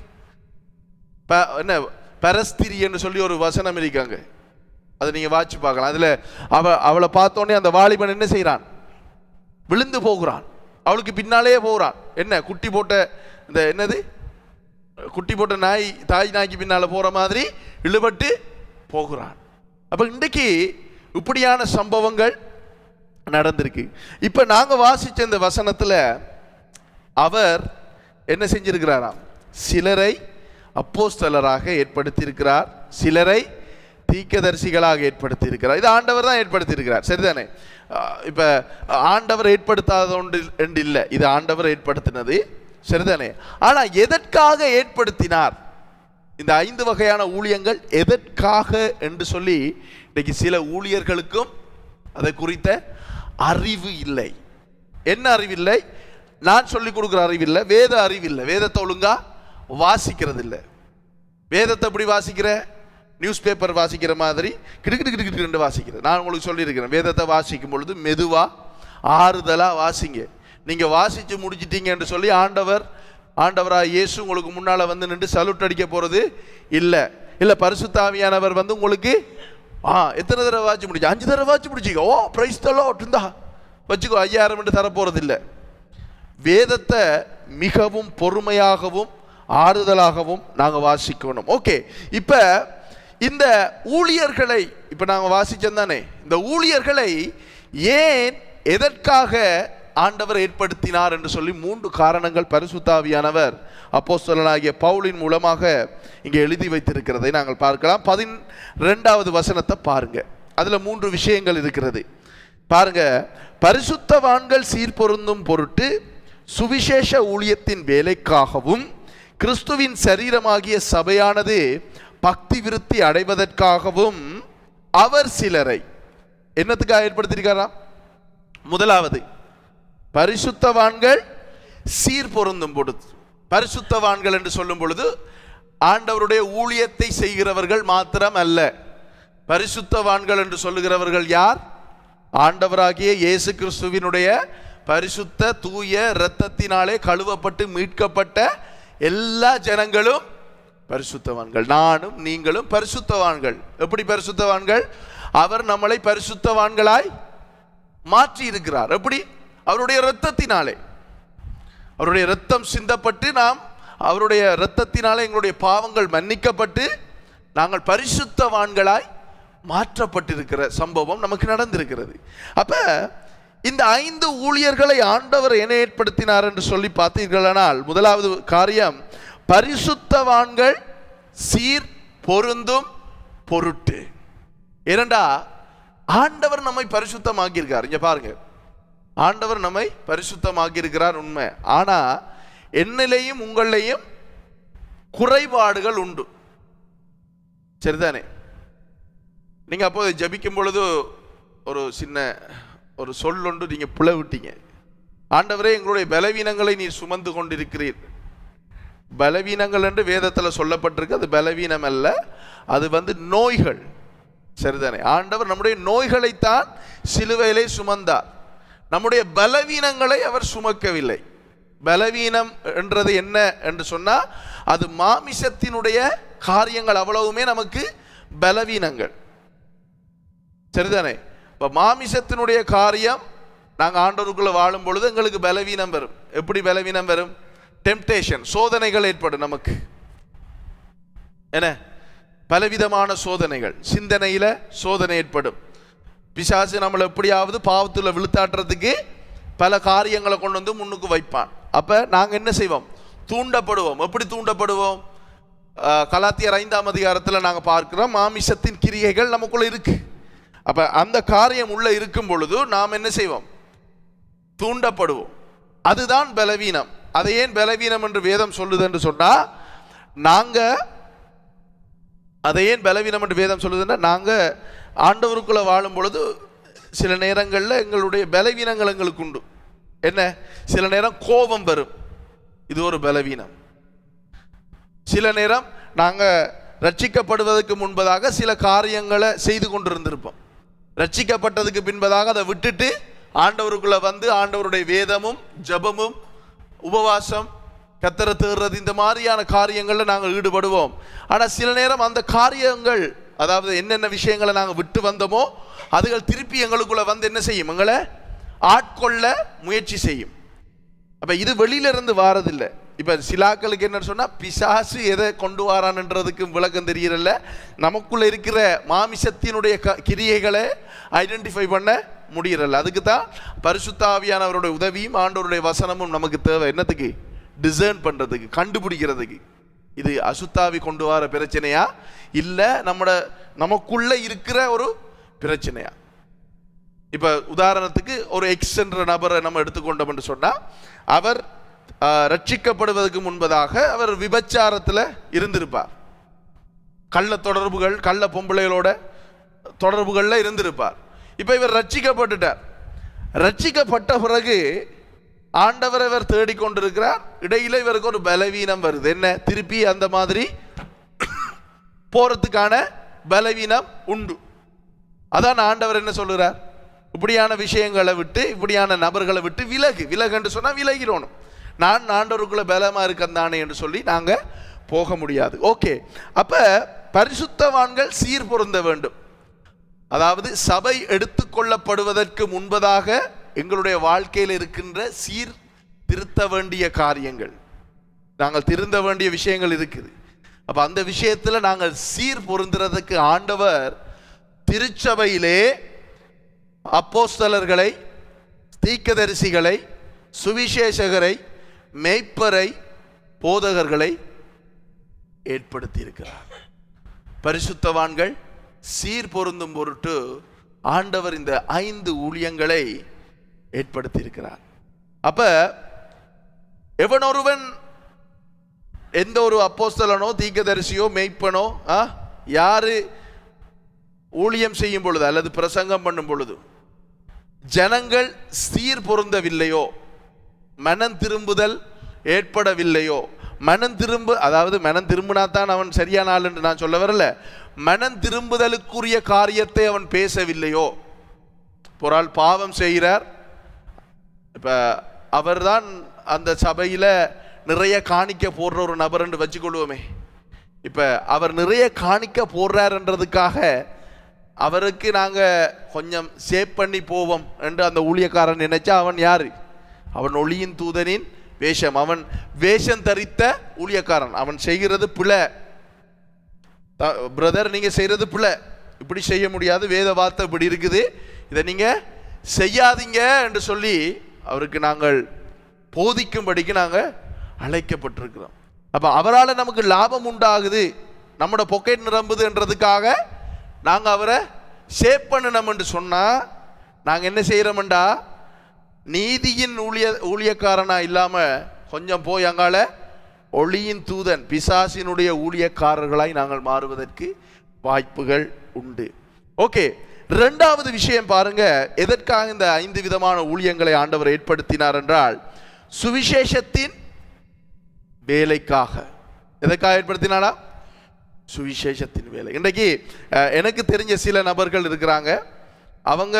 என்ன பரஸ்திரி என்று சொல்லி ஒரு வசனம் இருக்காங்க, அதை நீங்கள் வாட்சி பார்க்கலாம். அதில் அவளை பார்த்தோன்னே அந்த வாலிபன் என்ன செய்கிறான்? விழுந்து போகிறான், அவளுக்கு பின்னாலேயே போகிறான். என்ன குட்டி போட்ட இந்த என்னது குட்டி போட்ட நாய் தாய் நாய்க்கு பின்னால் போகிற மாதிரி இழுபட்டு போகிறான். அப்போ இன்றைக்கு இப்படியான சம்பவங்கள் நடந்திருக்கு. இப்போ நாங்கள் வாசித்த இந்த வசனத்தில் அவர் என்ன செஞ்சிருக்கிறாராம்? சிலரை அப்போஸ்தலராக ஏற்படுத்தியிருக்கிறார், சிலரை தீர்க்கதரிசிகளாக ஏற்படுத்தியிருக்கிறார். இது ஆண்டவர் தான் ஏற்படுத்தியிருக்கிறார், சரிதானே? இப்போ ஆண்டவர் ஏற்படுத்தாத ஒன்று என்று இல்லை, இது ஆண்டவர் ஏற்படுத்தினது, சரிதானே? ஆனால் எதற்காக ஏற்படுத்தினார்? இந்த 5 வகையான ஊழியங்கள் எதற்காக என்று சொல்லி இன்னைக்கு சில ஊழியர்களுக்கும் அதை குறித்த அறிவு இல்லை. என்ன அறிவில்லை? நான் சொல்லிக் கொடுக்குற அறிவில்லை, வேத அறிவில்லை. வேதத்தை ஒழுங்கா வாசிக்கிறது இல்லை. வேதத்தை எப்படி வாசிக்கிற? நியூஸ் பேப்பர் வாசிக்கிற மாதிரி கிடுக்கிட்டு வாசிக்கிறது. நான் உங்களுக்கு சொல்லியிருக்கிறேன், வேதத்தை வாசிக்கும் பொழுது மெதுவாக ஆறுதலாக வாசிங்க. நீங்கள் வாசித்து முடிச்சிட்டீங்க என்று சொல்லி ஆண்டவராக இயேசு உங்களுக்கு முன்னால் வந்து நின்று சல்யூட் அடிக்க போகிறது இல்லை. இல்லை, பரிசுத்த ஆவியானவர் வந்து உங்களுக்கு எத்தனை தடவை வாட்சி முடிச்சு? 5 தடவை watch முடிச்சிக்கோ, O praise the Lord இருந்தா வச்சுக்கோ, 5000 தரப்போகிறது இல்லை. வேதத்தை மிகவும் பொறுமையாகவும் ஆறுதலாகவும் நாங்கள் வாசிக்கணும். ஓகே, இப்போ இந்த ஊழியர்களை இப்போ நாங்கள் வாசித்தோம் தானே, இந்த ஊழியர்களை ஏன் எதற்காக ஆண்டவர் ஏற்படுத்தினார் என்று சொல்லி 3 காரணங்கள் பரிசுத்த ஆவியானவர் அப்போஸ்தலனாகிய பவுலின் மூலமாக இங்கே எழுதி வைத்திருக்கிறதை நாங்கள் பார்க்கலாம். 12வது வசனத்தை பாருங்க, அதில் 3 விஷயங்கள் இருக்கிறது பாருங்க. பரிசுத்தவான்கள் சீர்பொருந்தும் பொருட்டு சுவிசேஷ ஊழியத்தின் வேலைக்காகவும் கிறிஸ்துவின் சரீரமாகிய சபையானது பக்தி விருத்தி அடைவதற்காகவும் அவர் சிலரை என்னத்துக்காக ஏற்படுத்தியிருக்காராம்? முதலாவது, பரிசுத்தவான்கள் சீர்பொருந்தும் பொழுது. பரிசுத்தவான்கள் என்று சொல்லும் பொழுது ஆண்டவருடைய ஊழியத்தை செய்கிறவர்கள் மாத்திரம் அல்ல. பரிசுத்தவான்கள் என்று சொல்லுகிறவர்கள் யார்? ஆண்டவராகிய இயேசு கிறிஸ்துவினுடைய பரிசுத்த தூய இரத்தத்தினாலே கழுவப்பட்டு மீட்கப்பட்ட எல்லா ஜனங்களும் பரிசுத்தவான்கள். நானும் நீங்களும் பரிசுத்தவான்கள். எப்படி பரிசுத்தவான்கள்? அவர் நம்மளை பரிசுத்தவான்களாய் மாற்றி இருக்கிறார். எப்படி? அவருடைய இரத்தத்தினாலே. அவருடைய இரத்தம் சிந்தப்பட்டு நாம் அவருடைய இரத்தத்தினாலே எங்களுடைய பாவங்கள் மன்னிக்கப்பட்டு நாங்கள் பரிசுத்தவான்களாய் மாற்றப்பட்டிருக்கிற சம்பவம் நமக்கு நடந்திருக்கிறது. அப்ப இந்த 5 ஊழியர்களை ஆண்டவர் என்ன ஏற்படுத்தினார் என்று சொல்லி பார்த்தீர்களானால், முதலாவது காரியம் பரிசுத்தவான்கள் சீர் பொருந்தும் பொருட்டு. ஏனென்றா ஆண்டவர் நம்மை பரிசுத்தமாக்கியிருக்கார். இங்க பாருங்க, ஆண்டவர் நம்மை பரிசுத்தமாக்கியிருக்கிறார் உண்மை. ஆனா என்னிலையும் உங்களையும் குறைபாடுகள் உண்டு, சரிதானே? நீங்க அப்போது ஜபிக்கும் பொழுது ஒரு சின்ன ஒரு சொல்லொன்று நீங்க பிளவிட்டீங்க. ஆண்டவரே, எங்களுடைய பலவீனங்களை நீ சுமந்து கொண்டிருக்கிறீர். பலவீனங்கள் என்று வேதத்தில் சொல்லப்பட்டிருக்கு. அது பலவீனம் அல்ல, அது நோய்கள், சரிதானே? ஆண்டவர் நம்முடைய நோய்களைத்தான் சிலுவையிலே சுமந்தார், நம்முடைய பலவீனங்களை அவர் சுமக்கவில்லை. பலவீனம் என்றது என்ன என்று சொன்னால், அது மாமிசத்தினுடைய காரியங்கள் அவ்வளவுமே நமக்கு பலவீனங்கள். சரிதானே? இப்போ மாமிசத்தினுடைய காரியம் நாங்கள் ஆண்டவருக்குள்ள வாழும் பொழுது எங்களுக்கு பலவீனம் வரும். எப்படி பலவீனம் வரும்? டெம்டேஷன், சோதனைகள் ஏற்படும் நமக்கு. என்ன? பலவிதமான சோதனைகள், சிந்தனையில சோதனை ஏற்படும். பிசாசு நம்மளை எப்படியாவது பாவத்தில் விழுத்தாட்டுறதுக்கு பல காரியங்களை கொண்டு வந்து முன்னுக்கு வைப்பான். அப்போ நாங்கள் என்ன செய்வோம்? தூண்டப்படுவோம். எப்படி தூண்டப்படுவோம்? கலாத்தியர் 5ஆம் அதிகாரத்தில் நாங்கள் பார்க்கிறோம், மாமிசத்தின் கிரியைகள் நமக்குள்ள இருக்கு. அப்போ அந்த காரியம் உள்ள இருக்கும் பொழுது நாம் என்ன செய்வோம்? தூண்டப்படுவோம். அதுதான் பலவீனம். அதை ஏன் பலவீனம் என்று வேதம் சொல்லுது என்று சொன்னா, நாங்கள் ஆண்டவருக்குள்ள வாழும் பொழுது சில நேரங்களில் எங்களுடைய பலவீனங்கள் எங்களுக்கு உண்டு. என்ன? சில நேரம் கோபம் வரும், இது ஒரு பலவீனம். சில நேரம் நாங்கள் ரட்சிக்கப்படுவதற்கு முன்பதாக சில காரியங்களை செய்து கொண்டிருந்திருப்போம். ரட்சிக்கப்பட்டதுக்கு பின்பதாக அதை விட்டுட்டு ஆண்டவருக்குள்ள வந்து ஆண்டவருடைய வேதமும் ஜபமும் உபவாசம் கத்தரை தேடுறது இந்த மாதிரியான காரியங்களில் நாங்கள் ஈடுபடுவோம். ஆனால் சில நேரம் அந்த காரியங்கள், அதாவது என்னென்ன விஷயங்களை நாங்கள் விட்டு வந்தோமோ அதுகள் திருப்பி எங்களுக்குள்ள வந்து என்ன செய்யும்? எங்களை ஆட்கொள்ள முயற்சி செய்யும். அப்போ இது வெளியிலிருந்து வாரதில்லை. இப்போ சிலாக்களுக்கு என்னன்னு சொன்னால், பிசாசு எதை கொண்டு வாரான்ன்றதுக்கு விளக்கம் தெரியறதில்ல. நமக்குள்ள இருக்கிற மாமிசத்தினுடைய கிரியைகளை ஐடென்டிஃபை பண்ண முடியறதில்ல. அதுக்கு தான் பரிசுத்த ஆவியானவருடைய உதவியும் ஆண்டவருடைய வசனமும் நமக்கு தேவை. என்னத்துக்கு? டிசர்ன் பண்ணுறதுக்கு, கண்டுபிடிக்கிறதுக்கு. இது அசுத்தாவி கொண்டு வர பிரச்சனையா இல்லை நமக்குள்ள இருக்கிற ஒரு பிரச்சனையா? இப்போ உதாரணத்துக்கு ஒரு எக்ஸ் என்ற நபரை நம்ம எடுத்துக்கொண்டோம் என்று சொன்னால், அவர் ரட்சிக்கப்படுவதற்கு முன்பதாக அவர் விபச்சாரத்தில் இருந்திருப்பார். கள்ள தொடர்புகள், கள்ள பொம்பளைகளோட தொடர்புகளில் இருந்திருப்பார். இப்போ இவர் ரட்சிக்கப்பட்டுட்டார். ரட்சிக்கப்பட்ட பிறகு ஆண்டவர் இவர் தேடிக்கொண்டிருக்கிறார். இடையில இவருக்கு ஒரு பலவீனம் வருது. என்ன? திருப்பி அந்த மாதிரி போறதுக்கான பலவீனம் உண்டு. அதான் ஆண்டவர் என்ன சொல்லுறார்? இப்படியான விஷயங்களை விட்டு, இப்படியான நபர்களை விட்டு விலகுன்னு சொன்னா விலகிடணும். நான் ஆண்டவருக்குள்ள பலமா இருக்கந்தானே என்று சொல்லி நாங்க போக முடியாது. ஓகே, அப்ப பரிசுத்தவான்கள் சீர் பொருந்த வேண்டும். அதாவது சபை எடுத்துக்கொள்ளப்படுவதற்கு முன்பதாக எங்களுடைய வாழ்க்கையில் இருக்கின்ற சீர் திருத்த வேண்டிய காரியங்கள், நாங்கள் திருந்த வேண்டிய விஷயங்கள் இருக்குது. அப்ப அந்த விஷயத்துல நாங்கள் சீர் பொருந்துறதுக்கு ஆண்டவர் திருச்சபையிலே அப்போஸ்தலர்களை, தீர்க்கதரிசிகளை, சுவிசேஷகரை, மேய்ப்பரை, போதகர்களை ஏற்படுத்தி இருக்கிறார். பரிசுத்தவான்கள் சீர் பொருந்தும் பொருட்டு ஆண்டவர் இந்த 5 ஊழியங்களை ஏற்படுத்தி இருக்கிறார். அப்ப எவனொருவன், எந்த ஒரு அப்போஸ்தலனோ தீர்க்கதரிசியோ மேய்ப்பனோ யாரு ஊழியம் செய்யும் பொழுது அல்லது பிரசங்கம் பண்ணும் பொழுது ஜனங்கள் சீர் பொருந்தவில்லையோ, மனம் திரும்புதல் ஏற்படவில்லையோ, அதாவது மனம் திரும்பினாத்தான் அவன் சரியான ஆள் என்று நான் சொல்ல வரல, மனம் திரும்புதலுக்குரிய காரியத்தை அவன் பேசவில்லையோ, ஒரு ஆள் பாவம் செய்கிறார், இப்ப அவர்தான் அந்த சபையில நிறைய காணிக்க போடுற ஒரு நபர் என்று வச்சுக்கொள்வோமே. இப்ப அவர் நிறைய காணிக்க போடுறாருன்றதுக்காக அவருக்கு நாங்க கொஞ்சம் சேவ் பண்ணி போவோம் என்று அந்த ஊழியக்காரன் நினைச்சா அவன் யாரு? அவன் ஒளியின் தூதனின் வேஷம், அவன் வேஷம் தரித்த ஊழியக்காரன். அவன் செய்கிறது பிழை. பிரதர், நீங்க செய்யறது பிழை, இப்படி செய்ய முடியாது, வேத வார்த்தை இப்படி இருக்குது, இதை நீங்க செய்யாதீங்க என்று சொல்லி அவருக்கு நாங்கள் போதிக்கும்படிக்கு நாங்கள் அழைக்கப்பட்டிருக்கிறோம். அப்ப அவரால் நமக்கு லாபம் உண்டாகுது, நம்மளோட பொக்கெட் நிரம்புது என்றதுக்காக நாங்கள் அவரை சேவ் பண்ணணும் என்று சொன்னா நாங்கள் என்ன செய்யறோம்டா, நீதியின் ஊழியக்காரனா இல்லாம கொஞ்சம் போய் அங்கால ஒளியின் தூதன் பிசாசினுடைய ஊழியக்காரர்களாய் நாங்கள் மாறுவதற்கு வாய்ப்புகள் உண்டு. ஓகே, 2வது விஷயம் பாருங்க, எதற்காக இந்த 5 விதமான ஊழியங்களை ஆண்டவர் ஏற்படுத்தினார் என்றால், சுவிசேஷத்தின் வேலைக்காக. எதற்காக ஏற்படுத்தினாரா? சுவிசேஷத்தின் வேலை. இன்றைக்கு எனக்கு தெரிஞ்ச சில நபர்கள் இருக்கிறாங்க, அவங்க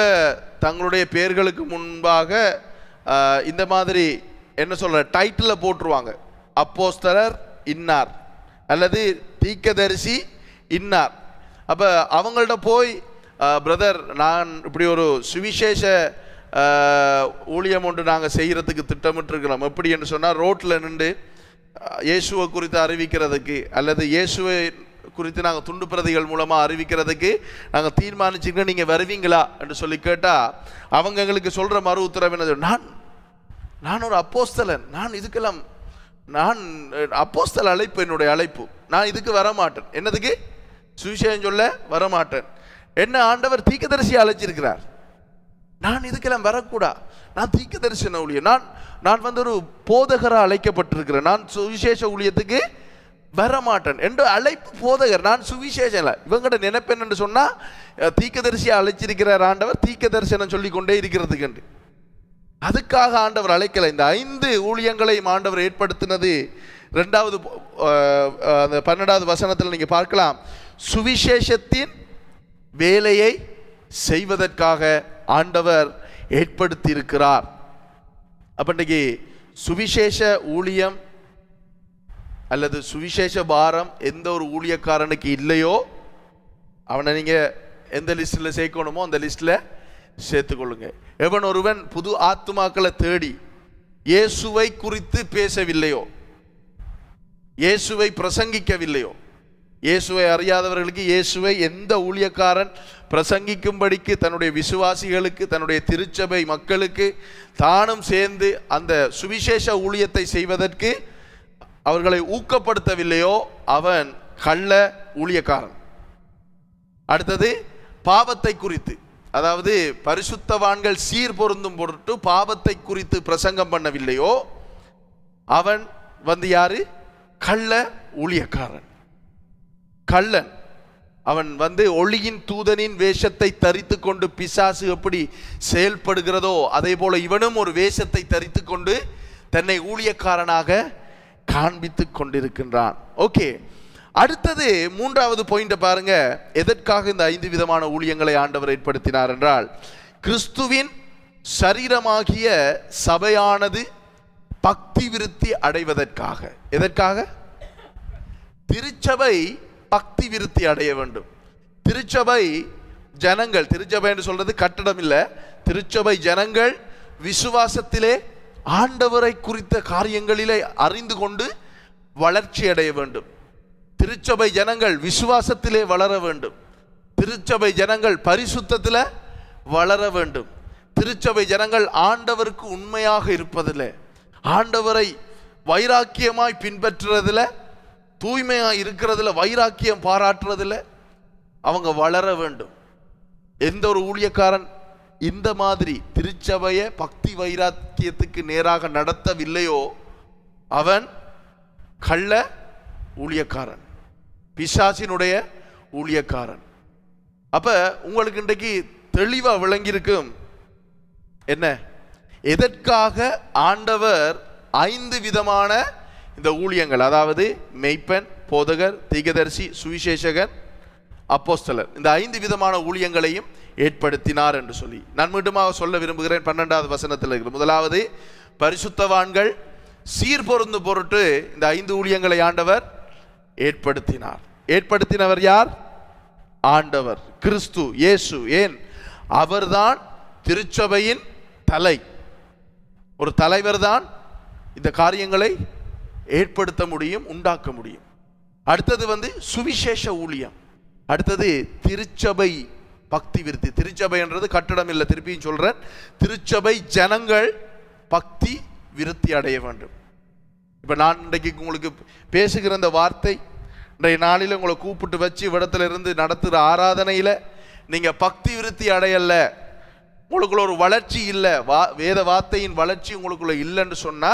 தங்களுடைய பெயர்களுக்கு முன்பாக இந்த மாதிரி என்ன சொல்ற டைட்டில் போட்டுருவாங்க, அப்போஸ்தலர் இன்னார் அல்லது தீர்க்கதரிசி இன்னார். அப்ப அவங்கள்ட்ட போய் பிரதர், நான் இப்படி ஒரு சுவிசேஷ ஊழியம் ஒன்று நாங்கள் செய்கிறதுக்கு திட்டமிட்டிருக்கிறோம். எப்படி என்று சொன்னால், ரோட்டில் நின்று இயேசுவை குறித்து அறிவிக்கிறதுக்கு அல்லது இயேசுவை குறித்து நாங்கள் துண்டு பிரதிகள் மூலமாக அறிவிக்கிறதுக்கு நாங்கள் தீர்மானிச்சுக்கிட்டு நீங்கள் வருவீங்களா என்று சொல்லி கேட்டால், அவங்க எங்களுக்கு சொல்கிற மறு உத்தரவு என்னது, நான் ஒரு அப்போஸ்தலன், நான் இதுக்கெல்லாம் நான் அப்போஸ்தல அழைப்பு, என்னுடைய அழைப்பு, நான் இதுக்கு வரமாட்டேன். என்னதுக்கு? சுவிசேஷம் சொல்ல வரமாட்டேன். என்ன ஆண்டவர் தீர்க்கதரிசியை அழைச்சிருக்கிறார், நான் இதுக்கெல்லாம் வரக்கூடா, நான் தீர்க்கதரிசன ஊழியம், நான் ஒரு போதகராக அழைக்கப்பட்டிருக்கிறேன், நான் சுவிசேஷ ஊழியத்துக்கு வரமாட்டேன் என்று அழைப்பு போதகர், நான் சுவிசேஷம் இல்லை. இவங்கட நினைப்பேன் என்று சொன்னால், தீர்க்கதரிசியை அழைச்சிருக்கிறார் ஆண்டவர், தீர்க்க தரிசனம் சொல்லி கொண்டே இருக்கிறதுக்கு. அதுக்காக ஆண்டவர் அழைக்கலை. இந்த 5 ஊழியங்களையும் ஆண்டவர் ஏற்படுத்தினது 2வது அந்த 12வது வசனத்தில் நீங்கள் பார்க்கலாம். சுவிசேஷத்தின் வேலையை செய்வதற்காக ஆண்டவர் ஏற்படுத்தி இருக்கிறார். அப்ப இன்றைக்கு சுவிசேஷ ஊழியம் அல்லது சுவிசேஷ பாரம் எந்த ஒரு ஊழியக்காரனுக்கு இல்லையோ, அவனை நீங்கள் எந்த லிஸ்ட்டில் சேர்க்கணுமோ அந்த லிஸ்ட்டில் சேர்த்துக்கொள்ளுங்க. எவன் ஒருவன் புது ஆத்துமாக்களை தேடி இயேசுவை குறித்து பேசவில்லையோ, இயேசுவை பிரசங்கிக்கவில்லையோ, இயேசுவை அறியாதவர்களுக்கு இயேசுவை எந்த ஊழியக்காரன் பிரசங்கிக்கும்படிக்கு தன்னுடைய விசுவாசிகளுக்கு, தன்னுடைய திருச்சபை மக்களுக்கு தானும் சேர்ந்து அந்த சுவிசேஷ ஊழியத்தை செய்வதற்கு அவர்களை ஊக்கப்படுத்தவில்லையோ, அவன் கள்ள ஊழியக்காரன். அடுத்தது, பாவத்தை குறித்து, அதாவது பரிசுத்தவான்கள் சீர் பொருந்தும் பொருட்டு பாவத்தை குறித்து பிரசங்கம் பண்ணவில்லையோ, அவன் யாரு? கள்ள ஊழியக்காரன், கள்ளன். அவன் ஒளியின் தூதனின் வேஷத்தை தரித்து கொண்டு பிசாசு எப்படி செயல்படுகிறதோ அதே போல இவனும் ஒரு வேஷத்தை தரித்து கொண்டு தன்னை ஊழியக்காரனாக காண்பித்து கொண்டிருக்கின்றான். ஓகே, அடுத்தது 3வது பாயிண்ட் பாருங்க. எதற்காக இந்த 5 விதமான ஊழியங்களை ஆண்டவர் ஏற்படுத்தினார் என்றால், கிறிஸ்துவின் சரீரமாகிய சபையானது பக்தி விருத்தி அடைவதற்காக. எதற்காக? திருச்சபை பக்தி விருத்தி அடைய வேண்டும். திருச்சபை ஜனங்கள், திருச்சபை என்று சொல்றது கட்டடம் இல்லை, திருச்சபை ஜனங்கள் விசுவாசத்திலே ஆண்டவரை குறித்த காரியங்களிலே அறிந்து கொண்டு வளர்ச்சி அடைய வேண்டும். திருச்சபை ஜனங்கள் விசுவாசத்திலே வளர வேண்டும். திருச்சபை ஜனங்கள் பரிசுத்தத்தில் வளர வேண்டும். திருச்சபை ஜனங்கள் ஆண்டவருக்கு உண்மையாக இருப்பதில்லை, ஆண்டவரை வைராக்கியமாய் பின்பற்றுறதில், தூய்மையாக இருக்கிறதுல, வைராக்கியம் பாராட்டுறதில் அவங்க வளர வேண்டும். எந்த ஒரு ஊழியக்காரன் இந்த மாதிரி திருச்சபையை பக்தி வைராக்கியத்துக்கு நேராக நடத்தவில்லையோ, அவன் கள்ள ஊழியக்காரன், பிசாசினுடைய ஊழியக்காரன். அப்ப உங்களுக்கு இன்றைக்கு தெளிவா விளங்கியிருக்கும் என்ன, எதற்காக ஆண்டவர் 5 விதமான இந்த ஊழியங்கள், அதாவது மெய்ப்பன், போதகர், தீர்க்கதரிசி, சுவிசேஷகன், அப்போஸ்தலர், இந்த 5 விதமான ஊழியங்களையும் ஏற்படுத்தினார் என்று சொல்லி நான் மீண்டுமாக சொல்ல விரும்புகிறேன். 12வது வசனத்தில் இருக்கிற முதலாவது, பரிசுத்தவான்கள் சீர் பொருந்து பொருட்டு இந்த 5 ஊழியங்களை ஆண்டவர் ஏற்படுத்தினார். ஏற்படுத்தினவர் யார்? ஆண்டவர் கிறிஸ்து இயேசு. ஏன்? அவர்தான் திருச்சபையின் தலை. ஒரு தலைவர் தான் இந்த காரியங்களை ஏற்படுத்த முடியும், உண்டாக்க முடியும். அடுத்தது சுவிசேஷ ஊழியம். அடுத்தது திருச்சபை பக்தி விருத்தி. திருச்சபை என்றது கட்டடம் இல்லை, திருப்பியும் சொல்றேன், திருச்சபை ஜனங்கள் பக்தி விருத்தி அடைய வேண்டும். இப்ப நான் இன்றைக்கு உங்களுக்கு பேசுகிற இந்த வார்த்தை, இன்றைய நாளில் உங்களை கூப்பிட்டு வச்சு இடத்துல இருந்து நடத்துகிற ஆராதனையில் நீங்க பக்தி விருத்தி அடையல, உங்களுக்குள்ள ஒரு வளர்ச்சி இல்லை, வேத வார்த்தையின் வளர்ச்சி உங்களுக்குள்ள இல்லைன்னு சொன்னா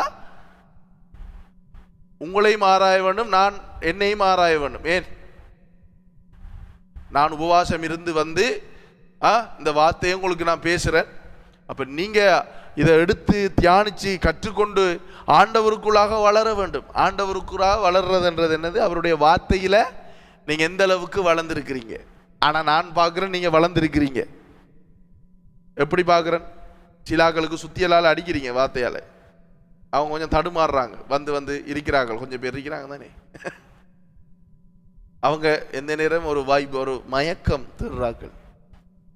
உங்களையும் ஆராய வேண்டும், நான் என்னையும் ஆராய வேண்டும். ஏன்? நான் உபவாசம் இருந்து இந்த வார்த்தையை உங்களுக்கு நான் பேசுறேன். அப்ப நீங்க இதை எடுத்து தியானிச்சு கற்றுக்கொண்டு ஆண்டவருக்குள்ளாக வளர வேண்டும். ஆண்டவருக்குள்ளாக வளர்றதுன்றது என்னது? அவருடைய வார்த்தையில நீங்க எந்த அளவுக்கு வளர்ந்துருக்கிறீங்க. ஆனா நான் பார்க்கிறேன் நீங்க வளர்ந்துருக்கிறீங்க. எப்படி பார்க்கிறேன்? சிலாக்களுக்கு சுத்தியலால் அடிக்கிறீங்க வார்த்தையால, அவங்க கொஞ்சம் தடுமாறுறாங்க, வந்து இருக்கிறார்கள், கொஞ்சம் பேர் இருக்கிறாங்க தானே, அவங்க எந்த நேரம் ஒரு வாய்ப்பு, ஒரு மயக்கம் திருறார்கள்.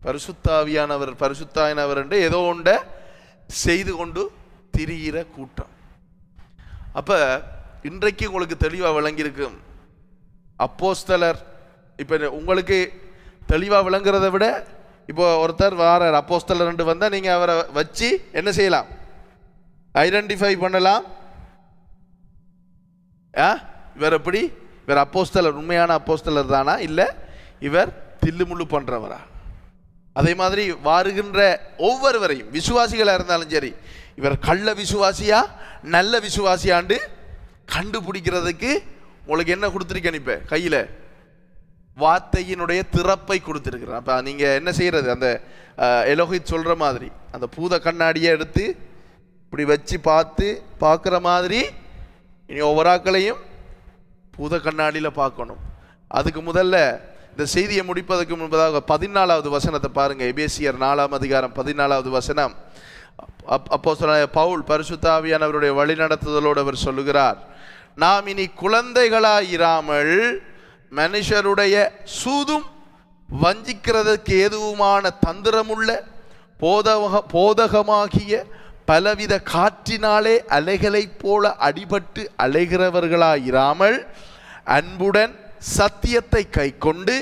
பரிசுத்தாவியானவர் என்று ஏதோ ஒன்றை செய்து கொண்டு திரிகிற கூட்டம். அப்ப இன்றைக்கு உங்களுக்கு தெளிவா விளங்கியிருக்கும். அப்போஸ்தலர் இப்ப உங்களுக்கு தெளிவா விளங்குறத விட இப்போ ஒருத்தர் வாரார் அப்போஸ்தலர் என்று வந்தா நீங்க அவரை வச்சு என்ன செய்யலாம்? ஐடென்டிஃபை பண்ணலாம். இவர் எப்படி? இவர் அப்போஸ்தலர், உண்மையான அப்போஸ்தலர் தானா, இல்ல இவர் தில்லுமுள்ளு பண்றவரா? அதே மாதிரி வாருகின்ற ஒவ்வொருவரையும் விசுவாசிகளா இருந்தாலும் சரி, இவர் கள்ள விசுவாசியா நல்ல விசுவாசியாண்டு கண்டுபிடிக்கிறதுக்கு உங்களுக்கு என்ன கொடுத்துருக்கேன்? இப்ப கையில வார்த்தையினுடைய திறப்பை கொடுத்திருக்கிறேன். அப்ப நீங்க என்ன செய்யறது? அந்த எலோஹித் சொல்ற மாதிரி அந்த பூத கண்ணாடியை எடுத்து இப்படி வச்சு பார்க்குற மாதிரி இனி ஒவ்வொரு ஆக்களையும் பூத கண்ணாடியில பார்க்கணும். அதுக்கு முதல்ல இந்த செய்தியை முடிப்பதற்கு முன்பதாக 14வது வசனத்தை பாருங்க. எபேசியர் 4ஆம் அதிகாரம் 14வது வசனம். அப்போஸ்தலனாகிய பவுல் பரிசுத்தாவியானவருடைய வழிநடத்துதலோடு அவர் சொல்லுகிறார், நாம் இனி குழந்தைகளாயிராமல் மனுஷருடைய சூதும் வஞ்சிக்கிறதற்கு ஏதுவுமான தந்திரமுள்ள போதகமாகிய பலவித காற்றினாலே அலைகளைப் போல அடிபட்டு அலைகிறவர்களாயிராமல் அன்புடன் சத்தியத்தை கைக்கொண்டு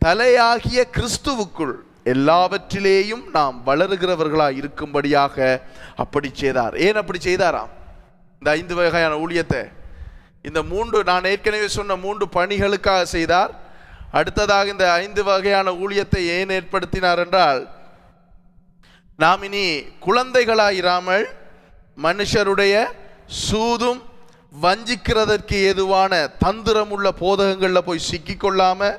தலையாகிய கிறிஸ்துவுக்குள் எல்லாவற்றிலேயும் நாம் வளருகிறவர்களாய் இருக்கும்படியாக அப்படி செய்தார். ஏன் அப்படி செய்தாராம்? இந்த 5 வகையான ஊழியத்தை இந்த 3 நான் ஏற்கனவே சொன்ன 3 பணிகளுக்காக செய்தார். அடுத்ததாக இந்த 5 வகையான ஊழியத்தை ஏன் ஏற்படுத்தினார் என்றால், நாம் இனி குழந்தைகளாயிராமல் மனுஷருடைய சூதும் வஞ்சிக்கிறதற்கு ஏதுவான தந்திரமுள்ள போதகங்களில் போய் சிக்கிக்கொள்ளாம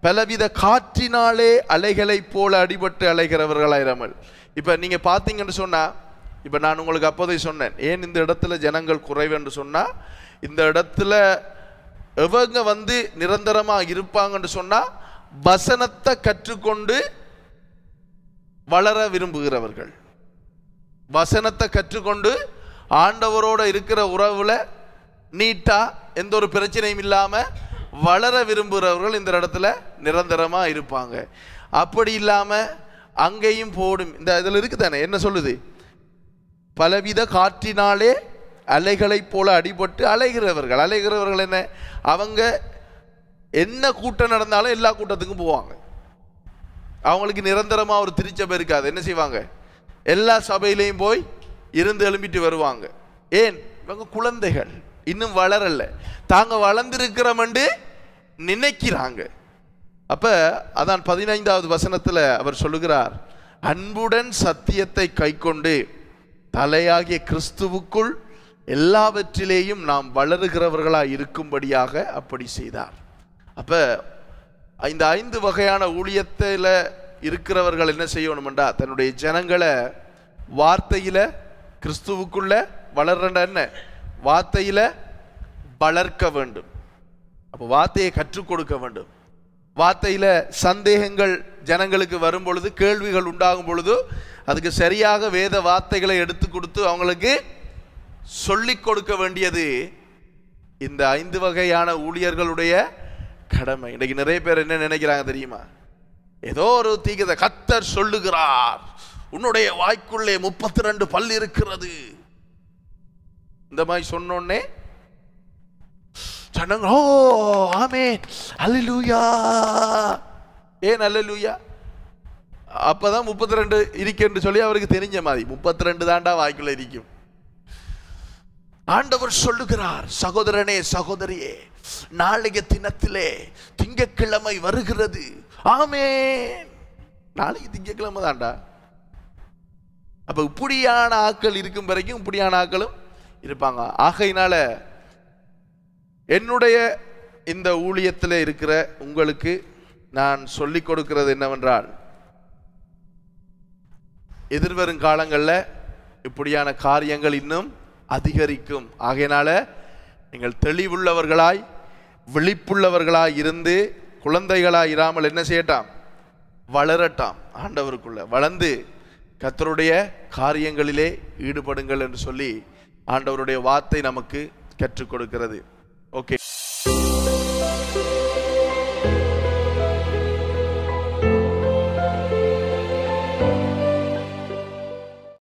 பலவித காற்றினாலே அலைகளைப் போல அடிபட்டு அலைகிறவர்களாயிராமல். இப்போ நீங்கள் பார்த்தீங்கன்னு சொன்னால், இப்போ நான் உங்களுக்கு அப்போதை சொன்னேன், ஏன் இந்த இடத்துல ஜனங்கள் குறைவு என்று சொன்னால், இந்த இடத்துல எவங்க நிரந்தரமாக இருப்பாங்கன்னு சொன்னால் வசனத்தை கற்றுக்கொண்டு வளர விரும்புகிறவர்கள், வசனத்தை கற்றுக்கொண்டு ஆண்டவரோட இருக்கிற உறவுல நீட்டா எந்த ஒரு பிரச்சனையும் இல்லாம வளர விரும்புகிறவர்கள் இந்த இடத்துல நிரந்தரமா இருப்பாங்க. அப்படி இல்லாம அங்கேயும் போடும். இந்த இதுல இருக்குதானே என்ன சொல்லுது? பலவித காற்றினாலே அலைகளைப் போல அடிபட்டு அலைகிறவர்கள் என்ன? அவங்க என்ன கூட்டம் நடந்தாலும் எல்லா கூட்டத்துக்கும் போவாங்க. அவங்களுக்கு நிரந்தரமா ஒரு திருச்சபை இருக்காது. என்ன செய்வாங்க? எல்லா சபையிலையும் போய் இருந்து எழும்பிட்டு வருவாங்க. ஏன்? இவங்க குழந்தைகள், இன்னும் வளரல, தாங்க வளர்ந்திருக்கிறோம்னு நினைக்கிறாங்க. அப்ப அதான் 15வது வசனத்துல அவர் சொல்லுகிறார், அன்புடன் சத்தியத்தை கைக்கொண்டு தலையாகிய கிறிஸ்துவுக்குள் எல்லாவற்றிலேயும் நாம் வளருகிறவர்களாய் இருக்கும்படியாக அப்படி செய்தார். அப்ப இந்த 5 வகையான ஊழியத்தில் இருக்கிறவர்கள் என்ன செய்யணும்டா, தன்னுடைய ஜனங்களை வார்த்தையில கிறிஸ்துவுக்குள்ள வளர்ற என்ன வார்த்தையில வளர்க்க வேண்டும். அப்போ வார்த்தையை கற்றுக் கொடுக்க வேண்டும். வார்த்தையில சந்தேகங்கள் ஜனங்களுக்கு வரும் பொழுது, கேள்விகள் உண்டாகும் பொழுது அதுக்கு சரியாக வேத வார்த்தைகளை எடுத்து கொடுத்து அவங்களுக்கு சொல்லிக் கொடுக்க வேண்டியது இந்த 5 வகையான ஊழியர்களுடைய கடமை. இன்னைக்கு நிறைய பேர் என்ன நினைக்கிறாங்க தெரியுமா? ஏதோ ஒரு தீர்க்கதை கர்த்தர் சொல்லுகிறார், உன்னுடைய வாய்க்குள்ளே 32 பல் இருக்கிறது, இந்த மாதிரி சொன்னோன்னே சொன்னாங்க, ஓ ஆமென் அல்லேலூயா. ஏன் அல்லேலூயா? அப்பதான் 32 இருக்குன்னு சொல்லி அவருக்கு தெரிஞ்ச மாதிரி 32 தாண்டா வாய்க்குள்ள இருக்கும். ஆண்டவர் சொல்லுகிறார், சகோதரனே சகோதரியே, நாளைய தினத்திலே திங்கட்கிழமை வருகிறது. ஆமென், நாளைக்கு திங்கட்கிழமை தாண்டா. அப்ப இப்படியான ஆட்கள் இருக்கும் வரைக்கும் இப்படியான ஆட்களும் இருப்பாங்க. ஆகையினால என்னுடைய இந்த ஊழியத்தில் இருக்கிற உங்களுக்கு நான் சொல்லிக் கொடுக்கிறது என்னவென்றால், எதிர்வரும் காலங்களில் இப்படியான காரியங்கள் இன்னும் அதிகரிக்கும். ஆகையினால நீங்கள் தெளிவுள்ளவர்களாய் விழிப்புள்ளவர்களாய் இருந்து குழந்தைகளாய் இராமல் என்ன செய்யட்டாம்? வளரட்டாம். ஆண்டவருக்குள்ள வளர்ந்து கர்த்தருடைய காரியங்களிலே ஈடுபடுங்கள் என்று சொல்லி ஆண்டவருடைய வார்த்தை நமக்கு கற்றுக் கொடுக்கிறது. ஓகே.